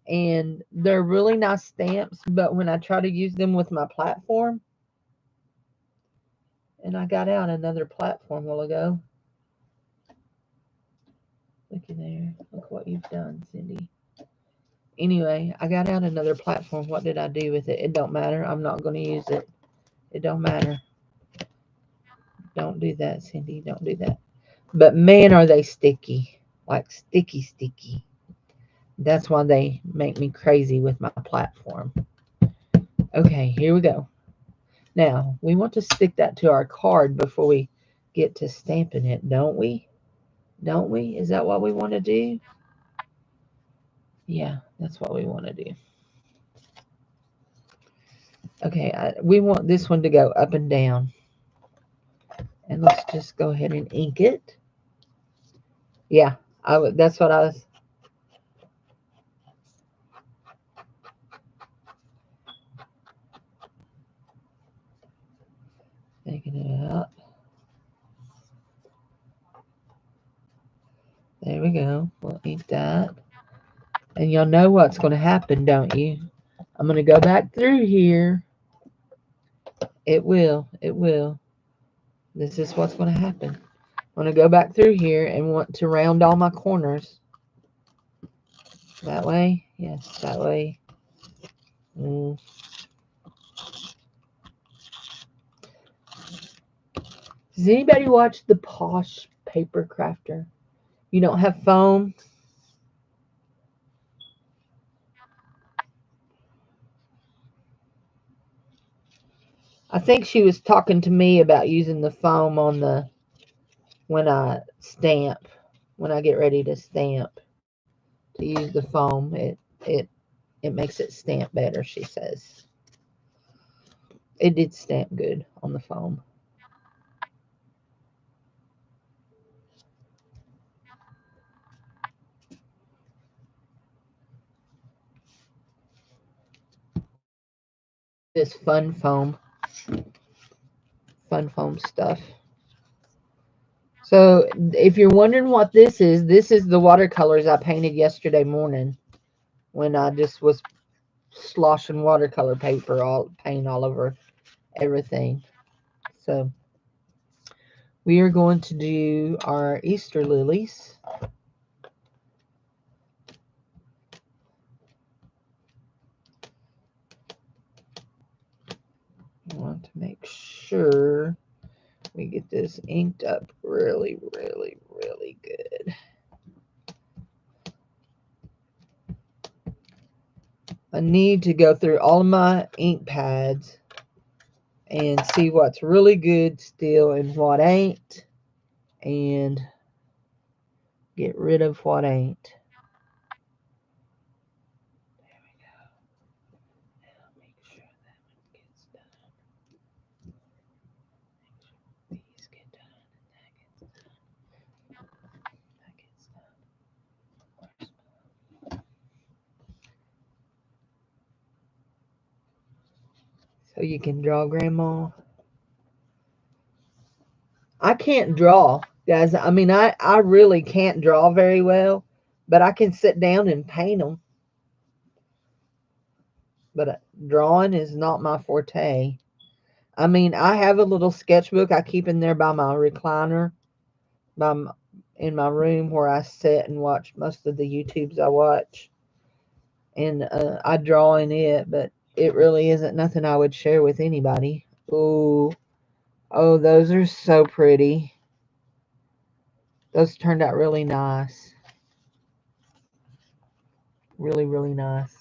And they're really nice stamps. But when I try to use them with my platform, and I got out another platform a while ago. Look in there. Look what you've done, Cindy. Anyway, I got out another platform. What did I do with it? It don't matter. I'm not going to use it. It don't matter. Don't do that, Cindy. Don't do that. But man, are they sticky. Like sticky, sticky. That's why they make me crazy with my platform. Okay, here we go. Now, we want to stick that to our card before we get to stamping it, don't we? Don't we? Is that what we want to do? Yeah, that's what we want to do. Okay, we want this one to go up and down. And let's just go ahead and ink it. Yeah, that's what I was. Taking it out. There we go. We'll ink that. And you'll know what's going to happen, don't you? I'm going to go back through here. It will. It will. This is what's going to happen. I'm going to go back through here and want to round all my corners. That way. Yes, that way. Mm. Does anybody watch the Posh Paper Crafter? You don't have foam? I think she was talking to me about using the foam on the when I stamp, when I get ready to stamp, to use the foam. It it makes it stamp better, she says. It did stamp good on the foam. This fun foam stuff. So if you're wondering what this is the watercolors I painted yesterday morning when I just was sloshing watercolor paint all over everything. So we are going to do our Easter lilies. I want to make sure we get this inked up really, really, really good. I need to go through all of my ink pads and see what's really good still and what ain't, and get rid of what ain't. There we go. Now make sure that one gets done. Make sure these get done and that gets done. So you can draw, Grandma. I can't draw, guys. I mean, I really can't draw very well, but I can sit down and paint them. But drawing is not my forte. I mean, I have a little sketchbook I keep in there by my recliner, in my room where I sit and watch most of the YouTubes I watch, and I draw in it. But it really isn't nothing I would share with anybody. Ooh, oh, those are so pretty. Those turned out really nice. Really, really nice.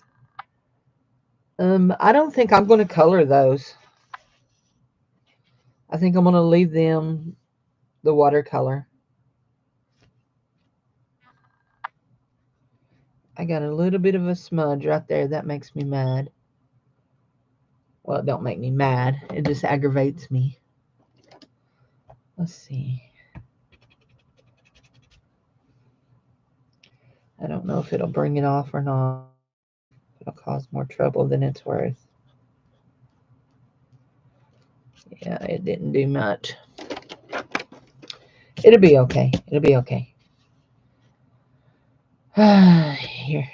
I don't think I'm going to color those. I think I'm going to leave them the watercolor. I got a little bit of a smudge right there. That makes me mad. Well, it don't make me mad. It just aggravates me. Let's see. I don't know if it'll bring it off or not. It'll cause more trouble than it's worth. Yeah, it didn't do much. It'll be okay. It'll be okay. Here.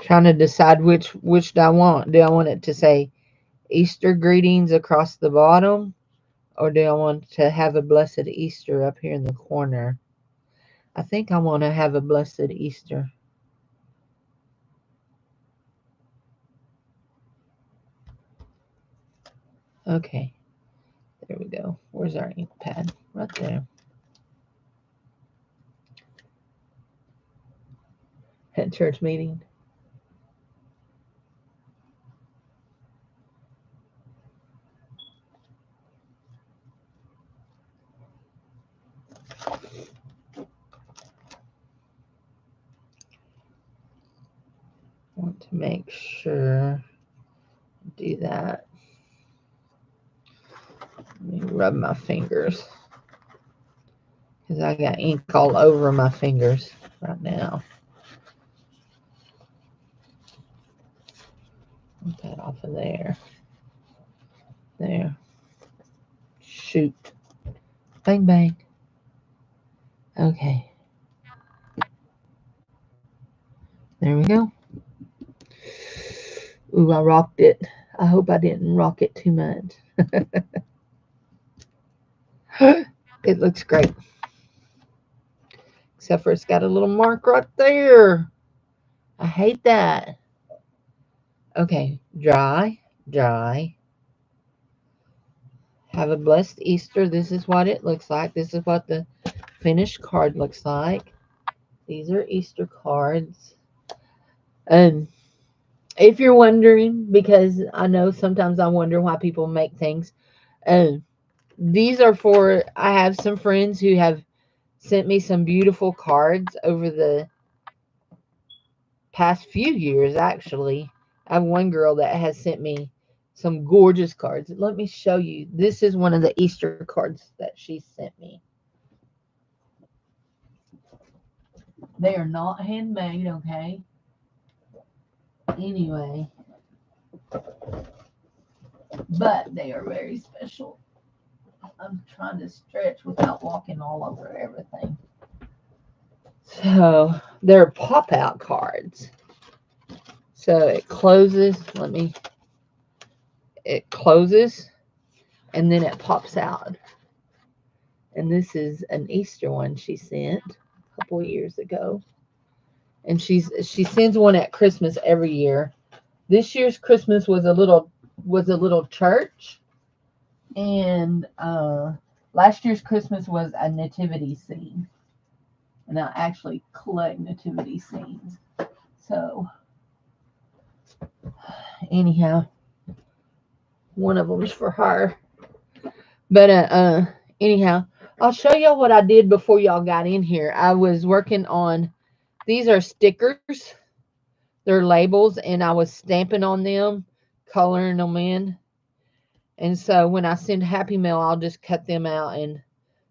Trying to decide which do I want. Do I want it to say Easter greetings across the bottom, or do I want to have a blessed Easter up here in the corner? I think I want to have a blessed Easter. Okay, there we go. Where's our ink pad? Right there. at church meeting. Want to make sure do that. Let me rub my fingers because I got ink all over my fingers right now. Get that off of there. There. Shoot. Bang, bang. Okay. There we go. Ooh, I rocked it. I hope I didn't rock it too much. It looks great. Except for it's got a little mark right there. I hate that. Okay. Dry. Dry. Have a blessed Easter. This is what it looks like. This is what the finished card looks like. These are Easter cards. And if you're wondering, because I know sometimes I wonder why people make things, these are for, I have some friends who have sent me some beautiful cards over the past few years, actually. I have one girl that has sent me some gorgeous cards. Let me show you. This is one of the Easter cards that she sent me. They are not handmade, okay? Anyway, but they are very special. I'm trying to stretch without walking all over everything. So they're pop out cards. So it closes. It closes and then it pops out. And this is an Easter one she sent a couple of years ago. And she sends one at Christmas every year. This year's Christmas was a little church, and last year's Christmas was a nativity scene. And I actually collect nativity scenes. So anyhow, one of them's for her. But anyhow, I'll show y'all what I did before y'all got in here. I was working on, these are stickers. They're labels, and I was stamping on them, coloring them in. And so when I send Happy Mail, I'll just cut them out and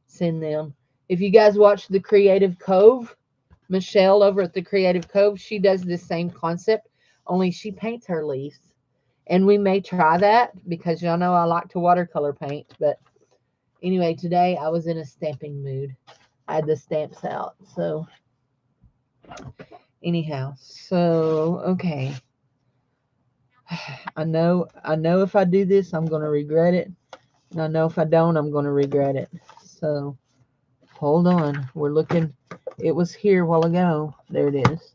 send them. If you guys watch the Creative Cove, Michelle over at the Creative Cove, she does this same concept, only she paints her leaves. And we may try that because y'all know I like to watercolor paint. But anyway, today I was in a stamping mood. I had the stamps out. So anyhow, so okay. I know if I do this, I'm going to regret it. And I know if I don't, I'm going to regret it. So hold on. We're looking. It was here a while ago. There it is.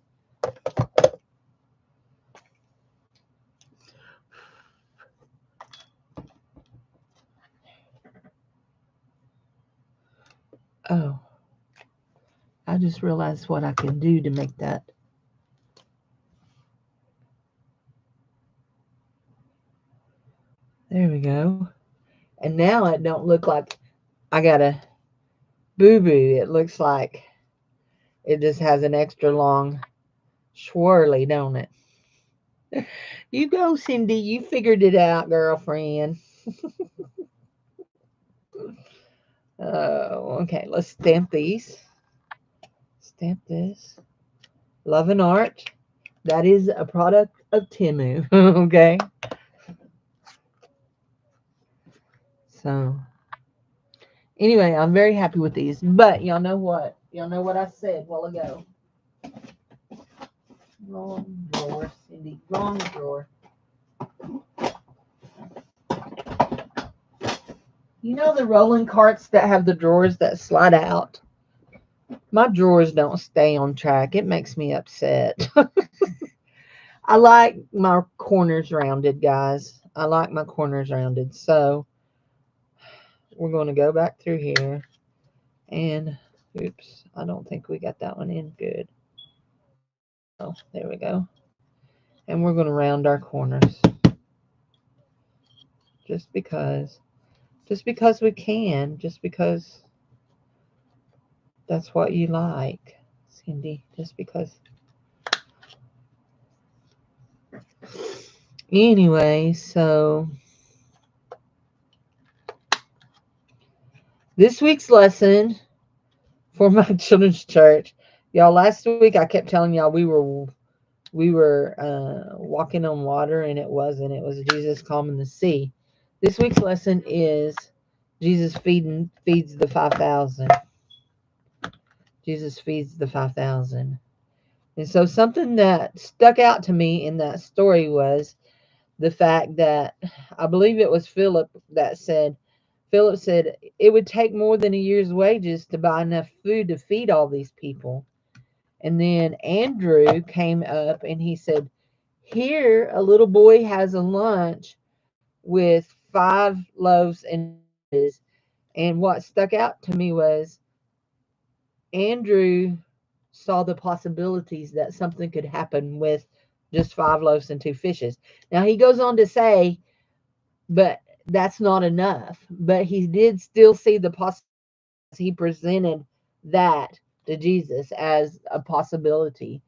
Oh, I just realized what I can do to make that. There we go. And now it don't look like I got a boo-boo. It looks like it just has an extra long swirly, don't it? You go, Cindy. You figured it out, girlfriend. Oh, okay. Let's stamp these. Stamp this. Love and Art. That is a product of Timu. Okay. So anyway, I'm very happy with these. But y'all know what? Y'all know what I said a while ago. Wrong drawer, Cindy. Wrong drawer. You know the rolling carts that have the drawers that slide out? My drawers don't stay on track. It makes me upset. I like my corners rounded, guys. I like my corners rounded. So we're going to go back through here. And, oops, I don't think we got that one in good. Oh, there we go. And we're going to round our corners. Just because. Just because we can. Just because that's what you like, Cindy. Just because. Anyway, so this week's lesson for my children's church. Y'all, last week I kept telling y'all we were walking on water, and it wasn't. It was Jesus calming the sea. This week's lesson is Jesus feeds the 5,000. Jesus feeds the 5,000. And so something that stuck out to me in that story was the fact that I believe it was Philip said it would take more than a year's wages to buy enough food to feed all these people. And then Andrew came up and he said, here, a little boy has a lunch with 5 loaves and fishes. And what stuck out to me was Andrew saw the possibilities that something could happen with just 5 loaves and 2 fishes. Now, he goes on to say, but that's not enough. But he did still see the possibility. He presented that to Jesus as a possibility.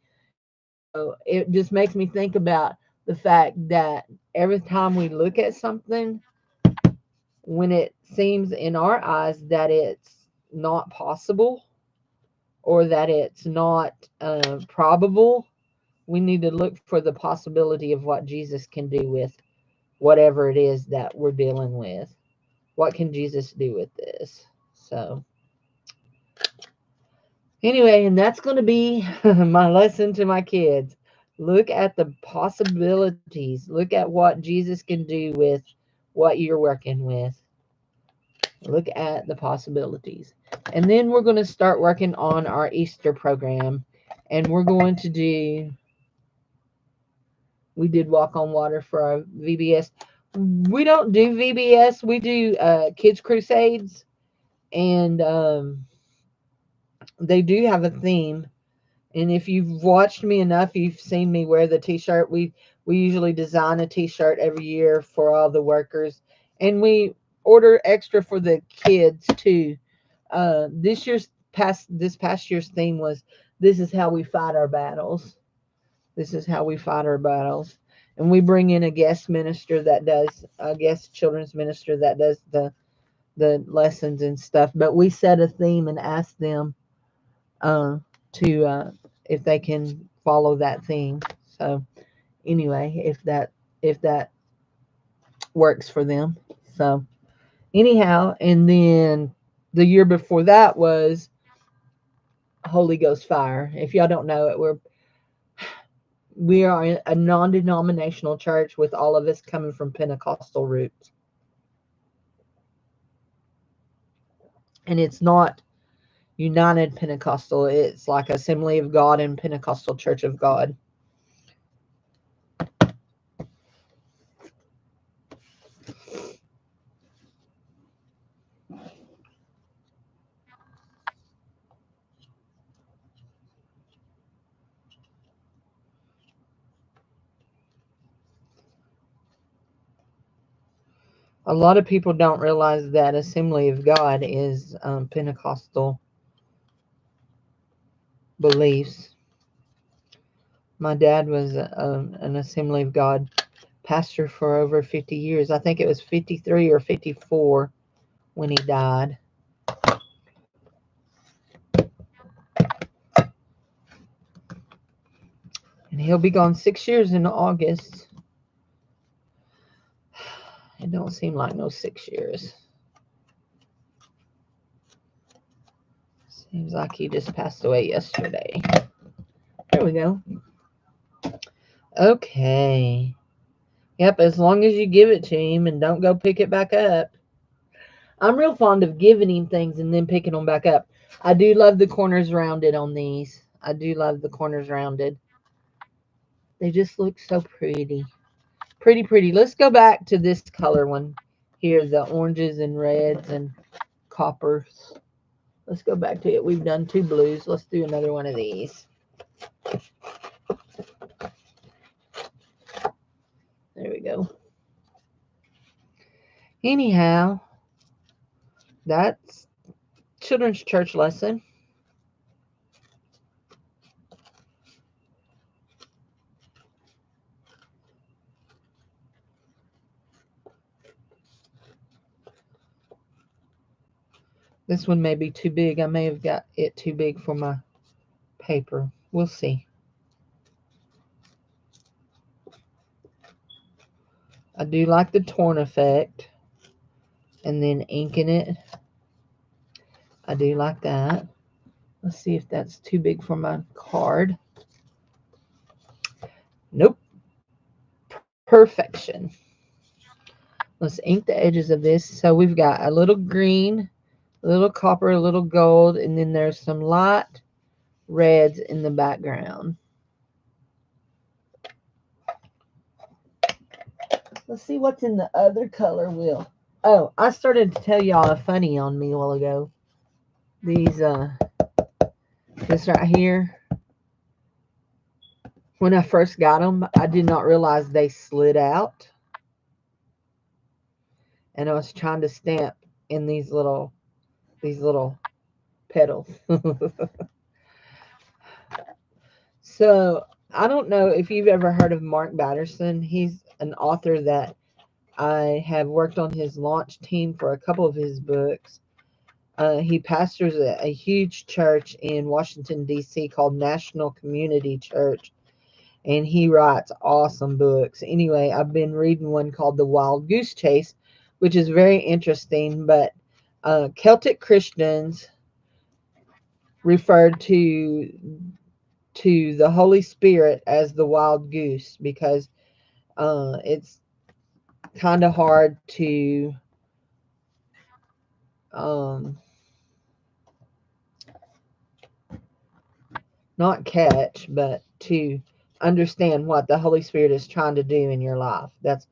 So it just makes me think about the fact that every time we look at something, when it seems in our eyes that it's not possible or that it's not probable, we need to look for the possibility of what Jesus can do with whatever it is that we're dealing with. What can Jesus do with this? So, anyway, and that's going to be my lesson to my kids. Look at the possibilities. Look at what Jesus can do with what you're working with. Look at the possibilities. And then we're going to start working on our Easter program. And we're going to we did walk on water for our VBS. We don't do VBS. We do Kids Crusades. And they do have a theme. And if you've watched me enough, you've seen me wear the t-shirt. We usually design a t-shirt every year for all the workers. And we order extra for the kids too. This past year's theme was, this is how we fight our battles. This is how we fight our battles. And we bring in a guest children's minister that does the lessons and stuff. But we set a theme and ask them to if they can follow that theme. So anyway, if that works for them. So anyhow, and then the year before that was Holy Ghost Fire. If y'all don't know it, we are a non-denominational church with all of us coming from Pentecostal roots. And it's not United Pentecostal. It's like Assembly of God and Pentecostal Church of God. A lot of people don't realize that Assembly of God is Pentecostal beliefs. My dad was an Assembly of God pastor for over 50 years. I think it was 53 or 54 when he died. And he'll be gone 6 years in August. It don't seem like no 6 years. Seems like he just passed away yesterday. There we go. Okay. Yep, as long as you give it to him and don't go pick it back up. I'm real fond of giving him things and then picking them back up. I do love the corners rounded on these. I do love the corners rounded. They just look so pretty. Pretty, pretty. Let's go back to this color one here, the oranges and reds and coppers. Let's go back to it. We've done 2 blues. Let's do another one of these. There we go. Anyhow, that's children's church lesson. This one may be too big. I may have got it too big for my paper. We'll see. I do like the torn effect. And then inking it. I do like that. Let's see if that's too big for my card. Nope. Perfection. Let's ink the edges of this. So we've got a little green, a little copper, a little gold, and then there's some light reds in the background. Let's see what's in the other color wheel. Oh, I started to tell y'all a funny on me a while ago. These, this right here. When I first got them, I did not realize they slid out. And I was trying to stamp in these little petals. So I don't know if you've ever heard of Mark Batterson. He's an author that I have worked on his launch team for a couple of his books. He pastors a huge church in Washington, D.C. called National Community Church. And he writes awesome books. Anyway, I've been reading one called The Wild Goose Chase, which is very interesting. But Celtic Christians referred to the Holy Spirit as the wild goose because it's kind of hard to not catch, but to understand what the Holy Spirit is trying to do in your life. That's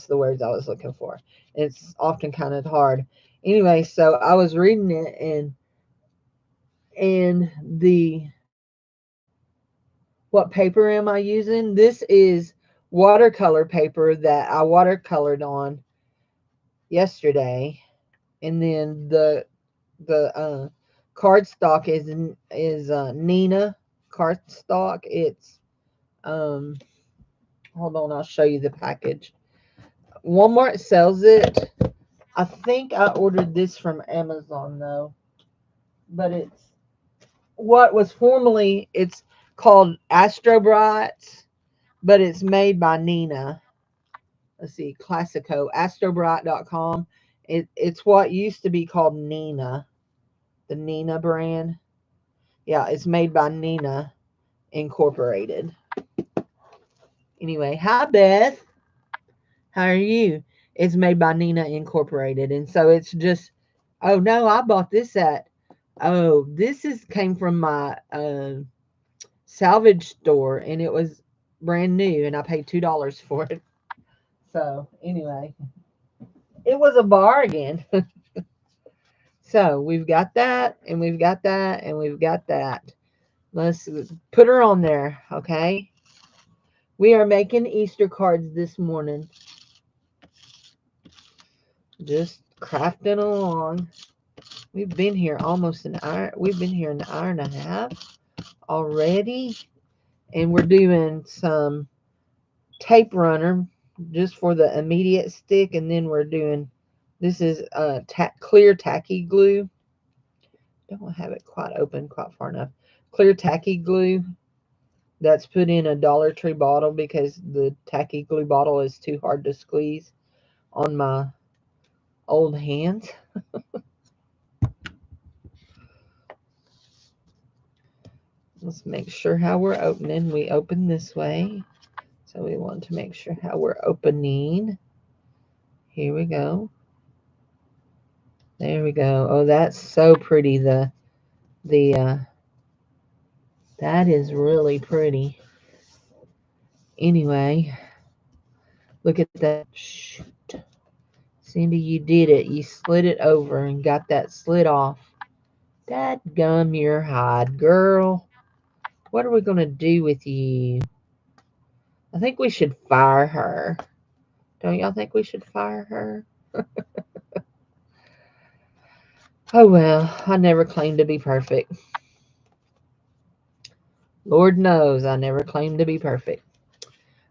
the words I was looking for. It's often kind of hard. Anyway, so I was reading it, and what paper am I using? This is watercolor paper that I watercolored on yesterday, and then the cardstock is Nina cardstock. It's hold on, I'll show you the package. Walmart sells it. I think I ordered this from Amazon though, but it's what was formerly, it's called Astro Brights, but it's made by Nina. Let's see, Classico, astrobright.com. It's what used to be called Nina, the Nina brand. Yeah, it's made by Nina Incorporated. Anyway, hi Beth. How are you? It's made by Nina Incorporated. And so it's just, oh no, I bought this at, oh, this came from my salvage store, and it was brand new, and I paid $2 for it. So anyway, it was a bargain. So we've got that, and we've got that, and we've got that. Let's put her on there, okay? We are making Easter cards this morning. Just crafting along. We've been here almost an hour. We've been here an hour and a half already. And we're doing some tape runner just for the immediate stick. And then we're doing, this is clear tacky glue. Don't have it quite open quite far enough. Clear tacky glue that's put in a Dollar Tree bottle because the tacky glue bottle is too hard to squeeze on my old hands. Let's make sure how we're opening. We open this way. So we want to make sure how we're opening. Here we go. There we go. Oh, that's so pretty. That is really pretty. Anyway, look at that. Shoot. Cindy, you did it. You slid it over and got that slit off. Dadgum your hide, girl. What are we going to do with you? I think we should fire her. Don't y'all think we should fire her? Oh well, I never claimed to be perfect. Lord knows I never claimed to be perfect.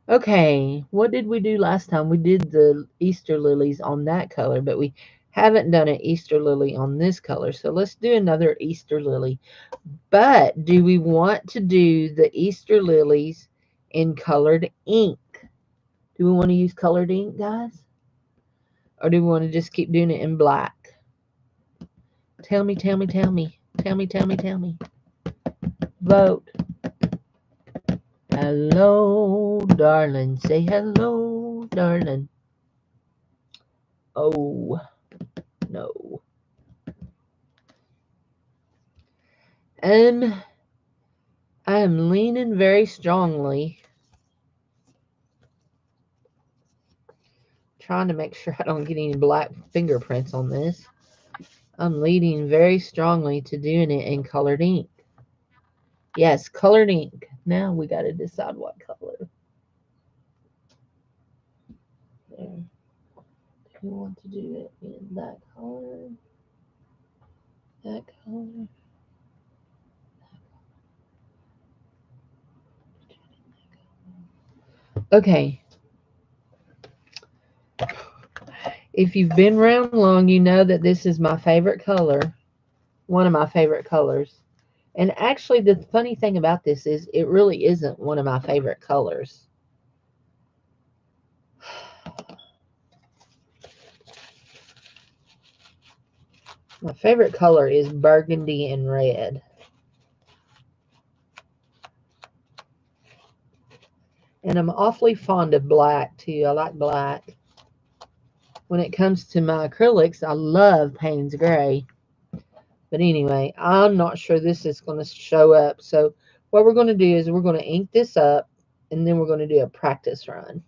Okay, what did we do last time? We did the Easter lilies on that color, but we haven't done an Easter lily on this color. So let's do another Easter lily. But do we want to do the Easter lilies in colored ink? Do we want to use colored ink, guys? Or do we want to just keep doing it in black? Tell me, tell me, tell me. Tell me, tell me, tell me. Vote. Hello, darling. Say hello, darling. Oh, no. I am leaning very strongly. Trying to make sure I don't get any black fingerprints on this. I'm leaning very strongly to doing it in colored ink. Yes, colored ink. Now we got to decide what color. There. Do we want to do it in that color? That color? Okay. If you've been around long, you know that this is my favorite color. One of my favorite colors. And actually, the funny thing about this is it really isn't one of my favorite colors. My favorite color is burgundy and red. And I'm awfully fond of black, too. I like black. When it comes to my acrylics, I love Payne's Gray. But anyway, I'm not sure this is going to show up. So what we're going to do is we're going to ink this up, and then we're going to do a practice run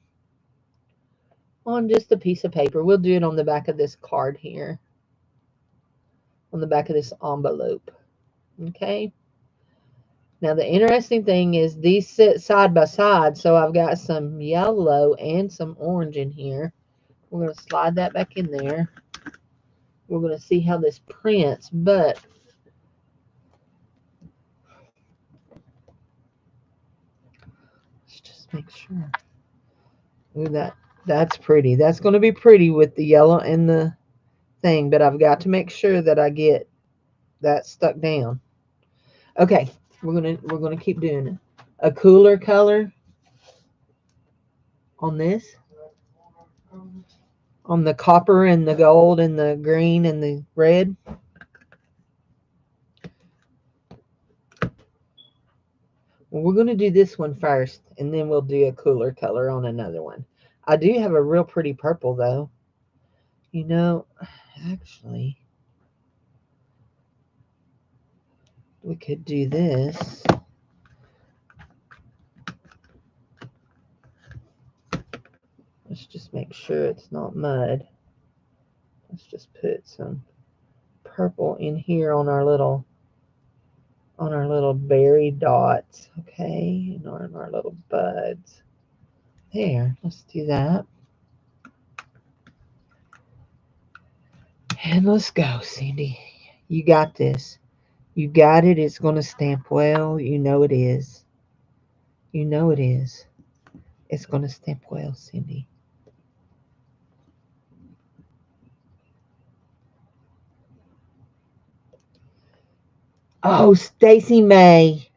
on just a piece of paper. We'll do it on the back of this card here, on the back of this envelope. Okay. Now the interesting thing is these sit side by side, so I've got some yellow and some orange in here. We're going to slide that back in there. We're going to see how this prints, but let's just make sure. Ooh, that's pretty. That's going to be pretty with the yellow and the thing, but I've got to make sure that I get that stuck down. Okay, we're gonna keep doing it. A cooler color on this, on the copper and the gold and the green and the red. Well, we're gonna do this one first, and then we'll do a cooler color on another one. I do have a real pretty purple though. You know, actually, we could do this. Let's just make sure it's not mud. Let's just put some purple in here on our little berry dots, okay, and on our little buds. There, let's do that. And let's go, Cindy. You got this. You got it. It's going to stamp well. You know it is. You know it is. It's going to stamp well, Cindy. Oh, Stacy May.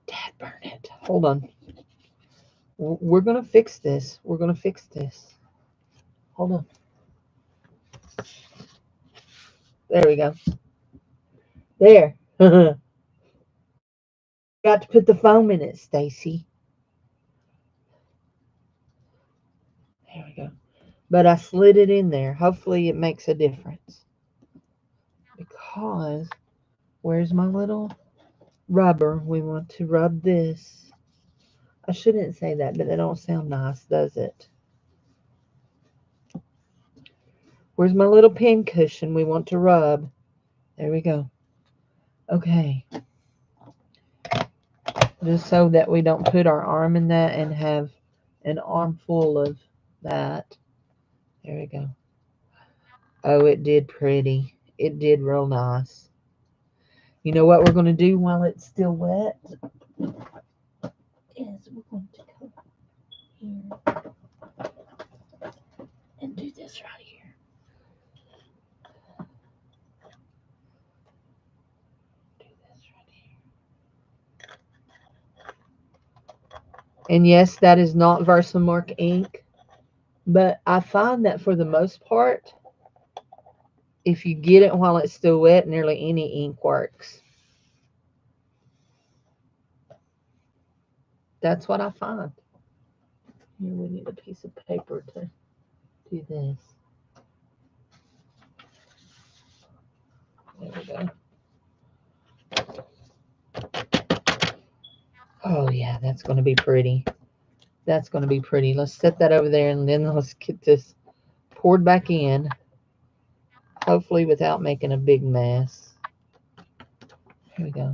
Dad, burn it. Hold on. We're going to fix this. We're going to fix this. Hold on. There we go. There. Got to put the foam in it, Stacy. There we go. But I slid it in there. Hopefully it makes a difference. Because, where's my little rubber? We want to rub this. I shouldn't say that, but that don't sound nice, does it? Where's my little pin cushion we want to rub? There we go. Okay. Just so that we don't put our arm in that and have an armful of that. There we go. Oh, it did pretty. It did real nice. You know what we're going to do while it's still wet? Is we're going to go here and do this right here. Do this right here. And yes, that is not Versamark ink, but I find that for the most part, if you get it while it's still wet, nearly any ink works. That's what I find. Here, we need a piece of paper to do this. There we go. Oh, yeah, that's going to be pretty. That's going to be pretty. Let's set that over there, and then let's get this poured back in, hopefully without making a big mess. Here we go.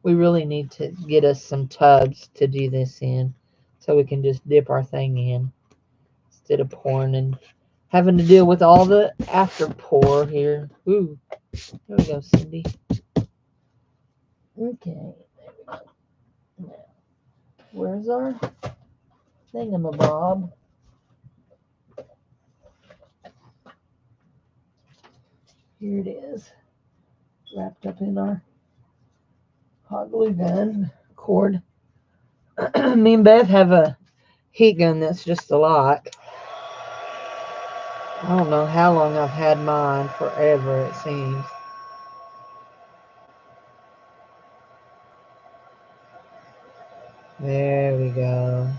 We really need to get us some tubs to do this in, so we can just dip our thing in instead of pouring and having to deal with all the after pour here. Ooh, there we go, Cindy. Okay, there we go. Now, where's our thingamabob? Here it is, wrapped up in our hot glue gun cord. Me and Beth have a heat gun that's just a lot. I don't know how long I've had mine, forever it seems. There we go.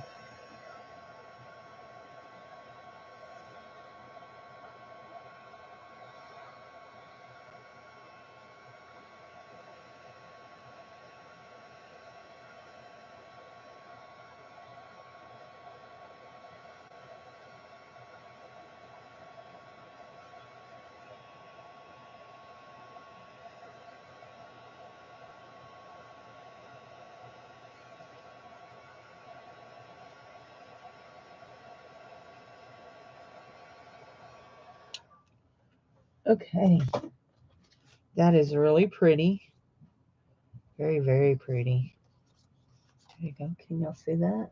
Okay. That is really pretty. Very, very pretty. There you go. Can y'all see that?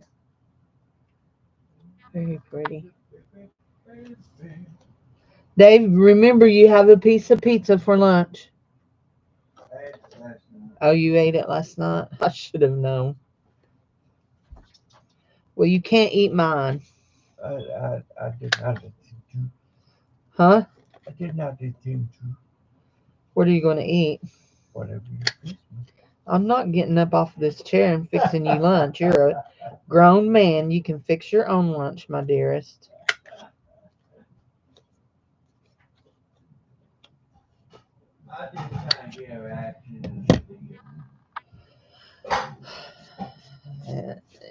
Very pretty. Dave, remember you have a piece of pizza for lunch. Oh, you ate it last night? I should have known. Well, you can't eat mine. I did not intend Huh? I did not intend to. What are you going to eat? Whatever you Christmas. I'm not getting up off this chair and fixing you lunch. You're a grown man. You can fix your own lunch, my dearest. I didn't kind of get a reaction.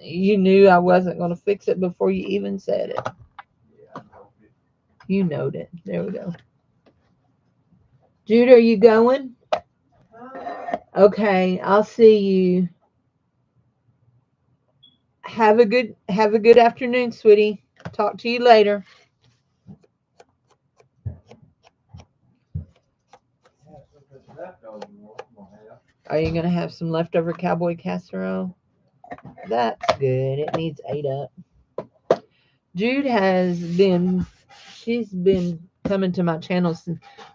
You knew I wasn't going to fix it before you even said it. Yeah, I know it. You knowed it. There we go. Jude, are you going? Okay, I'll see you. Have a good afternoon, sweetie. Talk to you later. Are you gonna have some leftover cowboy casserole? That's good. It needs ate up. Jude has been she's been coming to my channel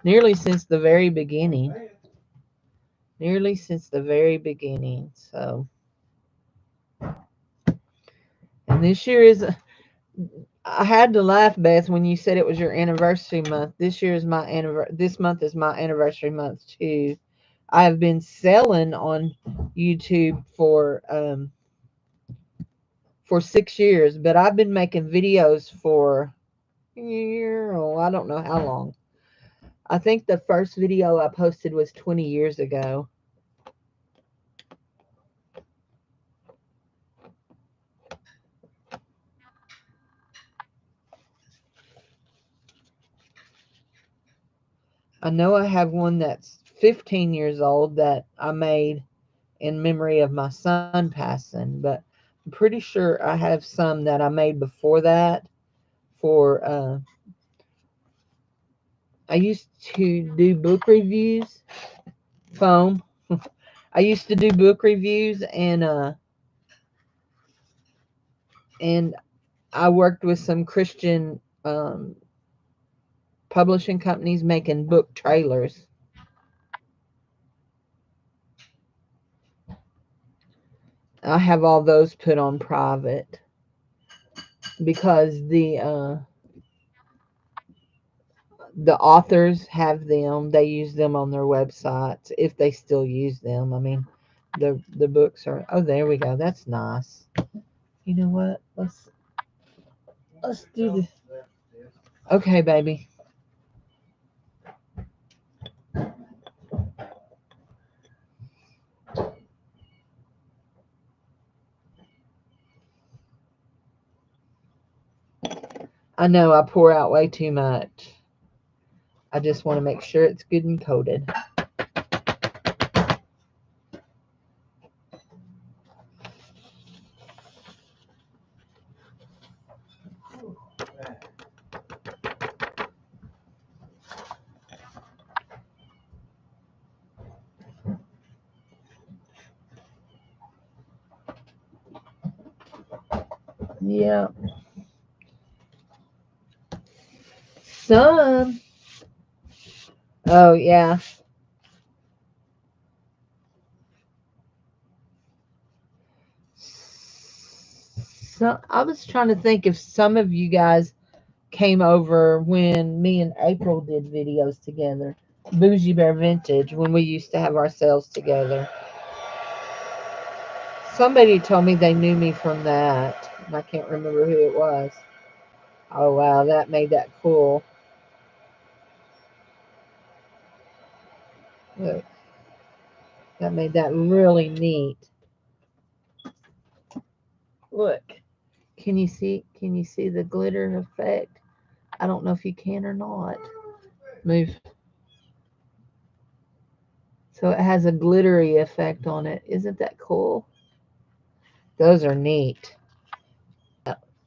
nearly since the very beginning. Nearly since the very beginning. So, and this year is I had to laugh, Beth, when you said it was your anniversary month. This year is my anniversary. This month is my anniversary month too. I have been selling on YouTube for 6 years, but I've been making videos for I don't know how long. I think the first video I posted was 20 years ago. I know I have one that's 15 years old that I made in memory of my son passing, but I'm pretty sure I have some that I made before that for, I used to do book reviews, foam. I used to do book reviews, and I worked with some Christian publishing companies making book trailers. I have all those put on private because the authors have them. They use them on their websites if they still use them. I mean, the books are. Oh, there we go. That's nice. You know what? Let's do this. Okay, baby. I know I pour out way too much. I just want to make sure it's good and coated. Yeah. Some. Oh, yeah. So I was trying to think if some of you guys came over when me and April did videos together. Bougie Bear Vintage, when we used to have our sales together. Somebody told me they knew me from that, and I can't remember who it was. Oh, wow, that made that cool. Look, that made that really neat. Look, can you see the glitter effect? I don't know if you can or not. Move. So it has a glittery effect on it. Isn't that cool? Those are neat.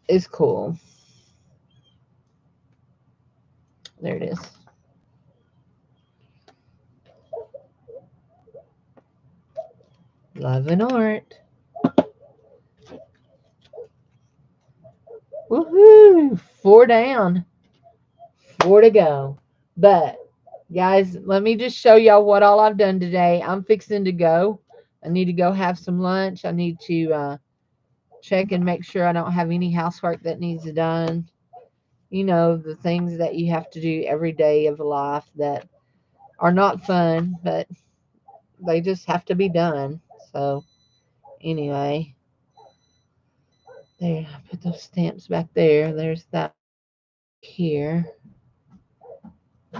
It's cool. There it is. Love and art. Woohoo! 4 down. 4 to go. But, guys, let me just show y'all what all I've done today. I'm fixing to go. I need to go have some lunch. I need to check and make sure I don't have any housework that needs done. You know, the things that you have to do every day of life that are not fun, but they just have to be done. So, anyway, there, I put those stamps back there. There's that here.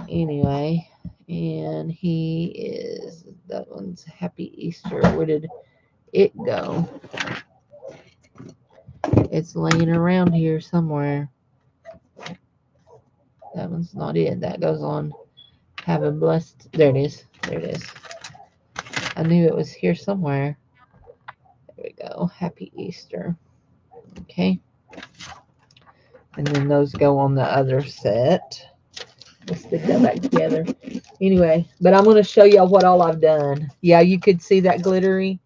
Anyway, and he is, that one's Happy Easter. Where did it go? It's laying around here somewhere. That one's not it. That goes on Have a Blessed. There it is. There it is. I knew it was here somewhere. There we go. Happy Easter. Okay. And then those go on the other set. Let's stick that back together. Anyway, but I'm going to show y'all what all I've done. Yeah, you could see that glittery.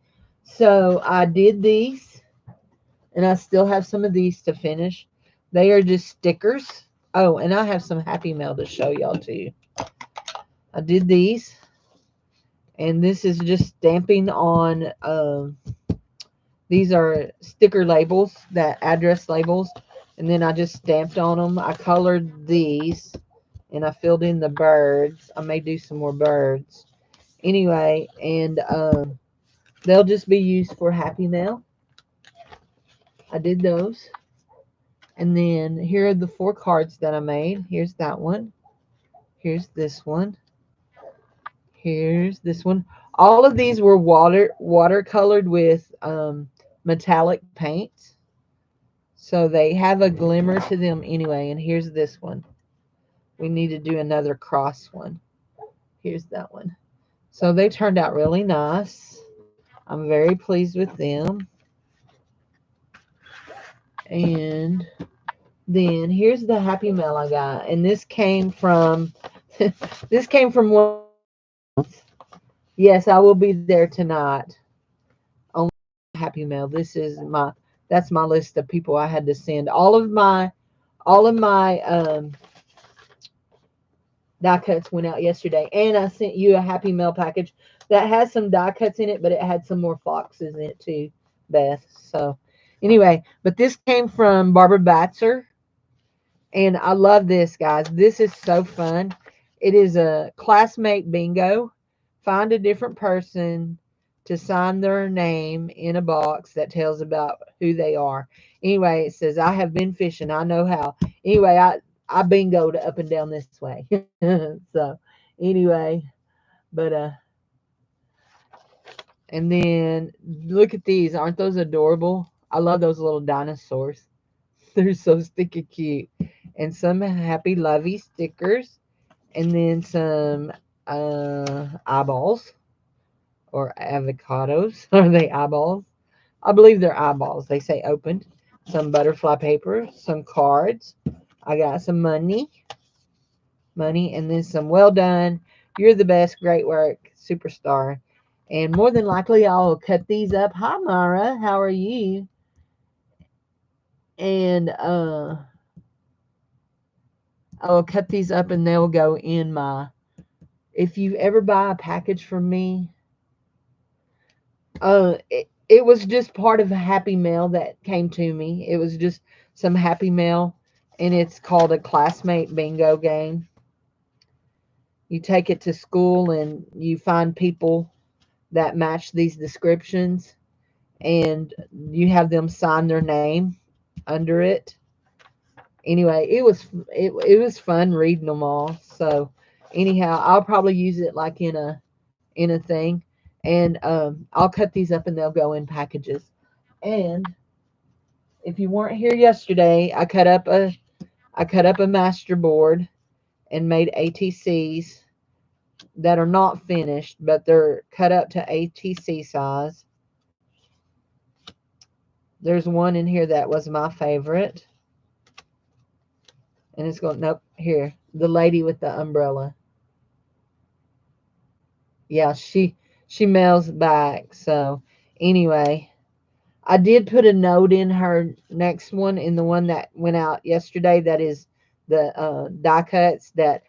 So I did these, and I still have some of these to finish. They are just stickers. Oh, and I have some Happy Mail to show y'all too. I did these, and this is just stamping on. These are sticker labels, that address labels, and then I just stamped on them. I colored these, and I filled in the birds. I may do some more birds. Anyway, and they'll just be used for Happy Mail. I did those. And then here are the 4 cards that I made. Here's that one. Here's this one. Here's this one. All of these were watercolored with metallic paint. So they have a glimmer to them anyway. And here's this one. We need to do another cross one. Here's that one. So they turned out really nice. I'm very pleased with them. And then here's the Happy Mail I got. And this came from this came from one of my friends. Yes, I will be there tonight. Only Happy Mail. This is my that's my list of people I had to send. All of my die cuts went out yesterday, and I sent you a Happy Mail package that has some die cuts in it, but it had some more foxes in it too, Beth. So anyway, but this came from Barbara Batzer, and I love this, guys. This is so fun. It is a classmate bingo. Find a different person to sign their name in a box that tells about who they are. Anyway, it says, I have been fishing. I know how. Anyway, I bingoed up and down this way. So anyway, but and then look at these. Aren't those adorable? I love those little dinosaurs. They're so sticky cute. And some happy lovey stickers. And then some eyeballs or avocados. Are they eyeballs? I believe they're eyeballs. They say opened. Some butterfly paper, some cards. I got some money, and then some well done. You're the best. Great work, superstar. And more than likely, I'll cut these up. Hi, Mara. How are you? And I will cut these up, and they'll go in my. If you ever buy a package from me, it was just part of a Happy Mail that came to me. It was just some Happy Mail, and it's called a classmate bingo game. You take it to school, and you find people that match these descriptions, and you have them sign their name under it. Anyway, it was fun reading them all. So anyhow, I'll probably use it like in a thing, and I'll cut these up and they'll go in packages. And if you weren't here yesterday, I cut up a master board and made ATCs that are not finished, but they're cut up to ATC size. There's one in here that was my favorite. And it's going, nope, here. The lady with the umbrella. Yeah, she mails back. So anyway, I did put a note in her next one, in the one that went out yesterday. That is the die cuts that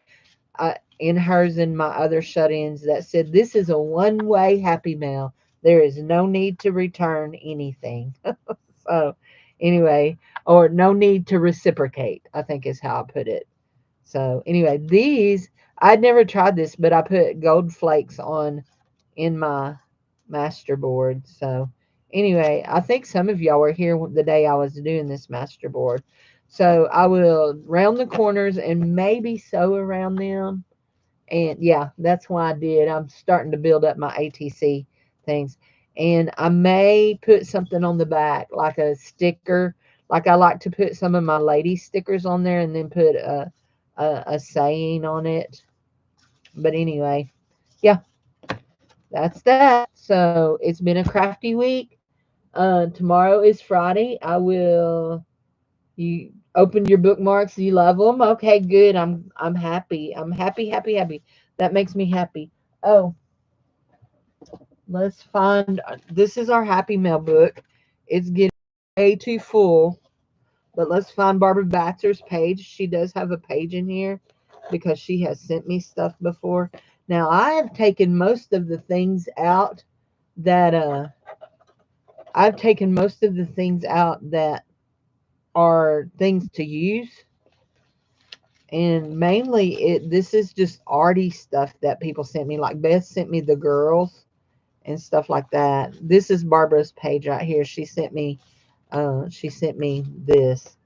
in hers and my other shut-ins, that said, this is a one-way Happy Mail. There is no need to return anything. So anyway, or no need to reciprocate, I think is how I put it. So anyway, these, I'd never tried this, but I put gold flakes on in my master board. So anyway, I think some of y'all were here the day I was doing this master board. So I will round the corners and maybe sew around them. And yeah, that's why I did. I'm starting to build up my ATC things. And I may put something on the back, like a sticker. Like I like to put some of my lady stickers on there and then put a saying on it. But anyway, yeah, that's that. So it's been a crafty week. Tomorrow is Friday. I will. You opened your bookmarks. You love them. Okay, good. I'm happy. I'm happy, happy, happy. That makes me happy. Oh, let's find. This is our Happy Mail book. It's getting way too full. But let's find Barbara Batzer's page. She does have a page in here because she has sent me stuff before. Now I have taken most of the things out that I've taken most of the things out that are things to use. And mainly this is just arty stuff that people sent me. Like Beth sent me the girls and stuff like that. This is Barbara's page right here. She sent me this.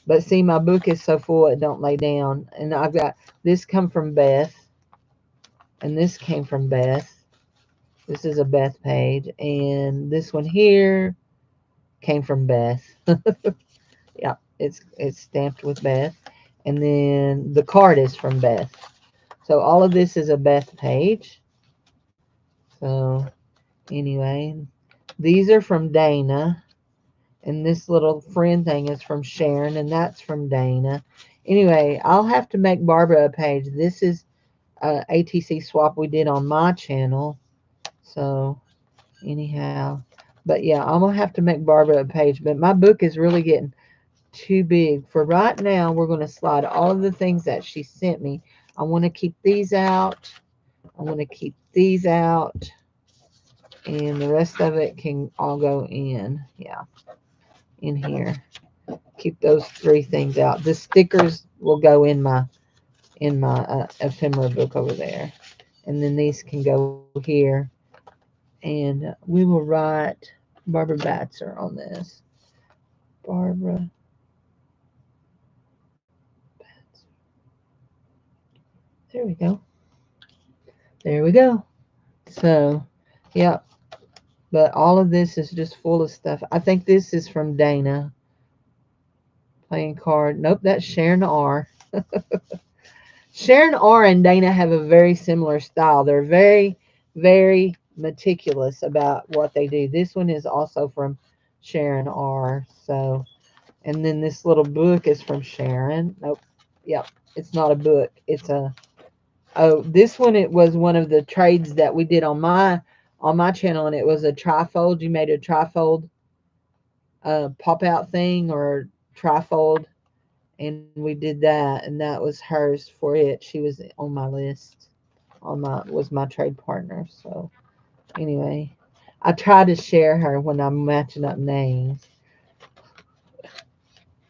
But see, my book is so full it don't lay down. And I've got this come from Beth. And this came from Beth. This is a Beth page. And this one here came from Beth. Yeah, it's stamped with Beth. And then the card is from Beth. So all of this is a Beth page. So anyway, these are from Dana. And this little friend thing is from Sharon, and that's from Dana. Anyway, I'll have to make Barbara a page. This is a ATC swap we did on my channel. So anyhow, but yeah, I'm gonna have to make Barbara a page. But my book is really getting too big for right now. We're gonna slide all of the things that she sent me. I want to keep these out. I want to keep these out, and the rest of it can all go in. Yeah, in here. Keep those three things out. The stickers will go in my ephemera book over there, and then these can go here. And we will write Barbara Batzer on this. Barbara. There we go. There we go. So, yeah. But all of this is just full of stuff. I think this is from Dana. Playing card. Nope, that's Sharon R. Sharon R and Dana have a very similar style. They're very, very meticulous about what they do. This one is also from Sharon R. So, and then this little book is from Sharon. Nope. Yep. It's not a book. It's a, oh, this one, it was one of the trades that we did on my channel, and it was a trifold. You made a trifold pop out thing or trifold, and we did that, and that was hers for it. She was on my list, on my was my trade partner. So anyway, I try to share her when I'm matching up names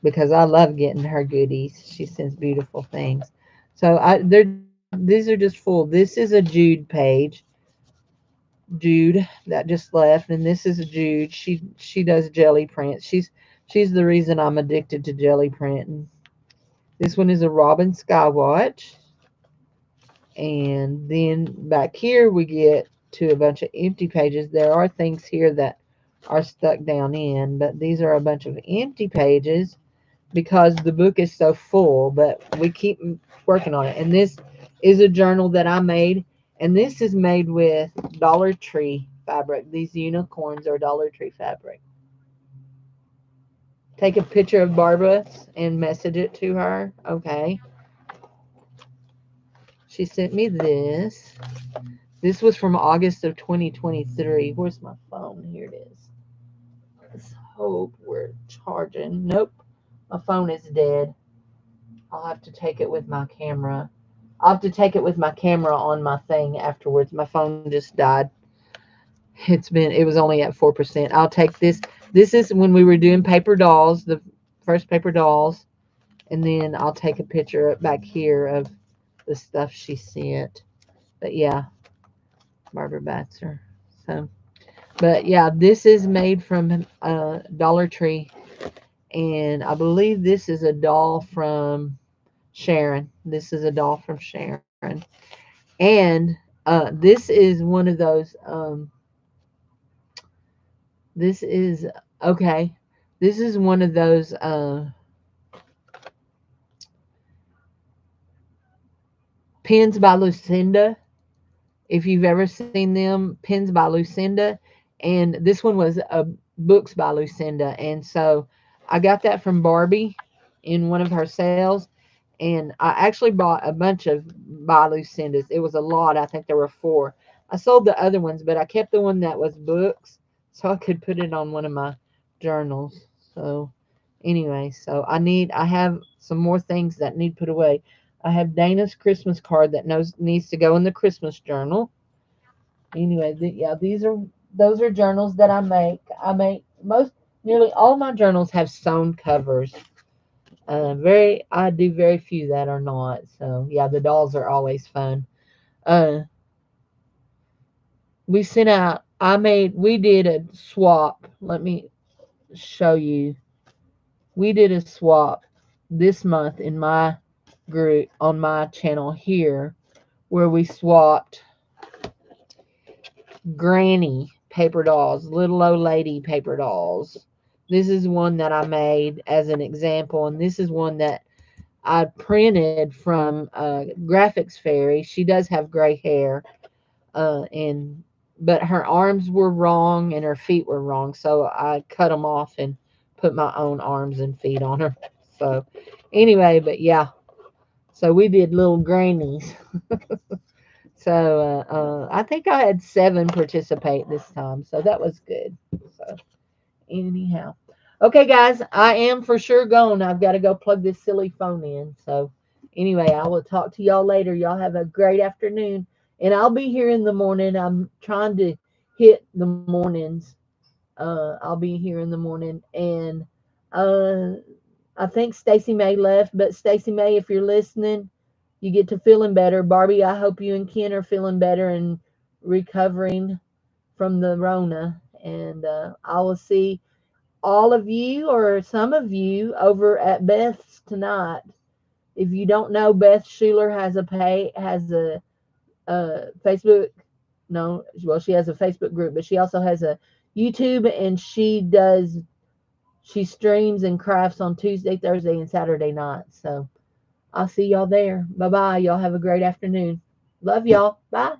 because I love getting her goodies. She sends beautiful things. So these are just full. This is a Jude page. Jude that just left, and this is Jude. She does jelly prints. She's the reason I'm addicted to jelly printing. This one is a Robin Skywatch. And then back here we get to a bunch of empty pages. There are things here that are stuck down in, but these are a bunch of empty pages because the book is so full, but we keep working on it. And this is a journal that I made, and this is made with Dollar Tree fabric. These unicorns are Dollar Tree fabric. Take a picture of Barbara and message it to her. Okay. She sent me this. This was from August of 2023. Where's my phone? Here it is. Let's hope we're charging. Nope. My phone is dead. I'll have to take it with my camera. I'll have to take it with my camera on my thing afterwards. My phone just died. It was only at 4%. I'll take this. This is when we were doing paper dolls, the first paper dolls. And then I'll take a picture back here of the stuff she sent. But yeah, Barbara Batzer. So, but yeah, this is made from Dollar Tree. And I believe this is a doll from Sharon. This is a doll from Sharon. And this is one of those. This is okay. This is one of those pins by Lucinda. If you've ever seen them, pins by Lucinda, and this one was books by Lucinda, and so I got that from Barbie in one of her sales, and I actually bought a bunch of by Lucinda's. It was a lot. I think there were four. I sold the other ones, but I kept the one that was books so I could put it on one of my journals. So anyway, so I have some more things that need put away. I have Dana's Christmas card that needs to go in the Christmas journal. Anyway, yeah, those are journals that I make. I make nearly all my journals have sewn covers. I do very few that are not. So yeah, the dolls are always fun. Uh, we did a swap. Let me show you. We did a swap this month in my group on my channel here where we swapped granny paper dolls, little old lady paper dolls. This is one that I made as an example, and this is one that I printed from Graphics Fairy. She does have gray hair, and but her arms were wrong and her feet were wrong, so I cut them off and put my own arms and feet on her. So anyway, but yeah, so we did little grannies. So I think I had 7 participate this time, so that was good. So anyhow, okay, guys, I am for sure gone. I've got to go plug this silly phone in. So anyway, I will talk to y'all later. Y'all have a great afternoon, and I'll be here in the morning. I'm trying to hit the mornings. I'll be here in the morning, and uh, I think Stacy May left, but Stacy May, if you're listening, you get to feeling better. Barbie, I hope you and Ken are feeling better and recovering from the Rona. And I will see all of you or some of you over at Beth's tonight. If you don't know, Beth Schuler has a Facebook. No, well, she has a Facebook group, but she also has a YouTube, and she streams and crafts on Tuesday, Thursday, and Saturday nights. So I'll see y'all there. Bye bye. Y'all have a great afternoon. Love y'all. Bye.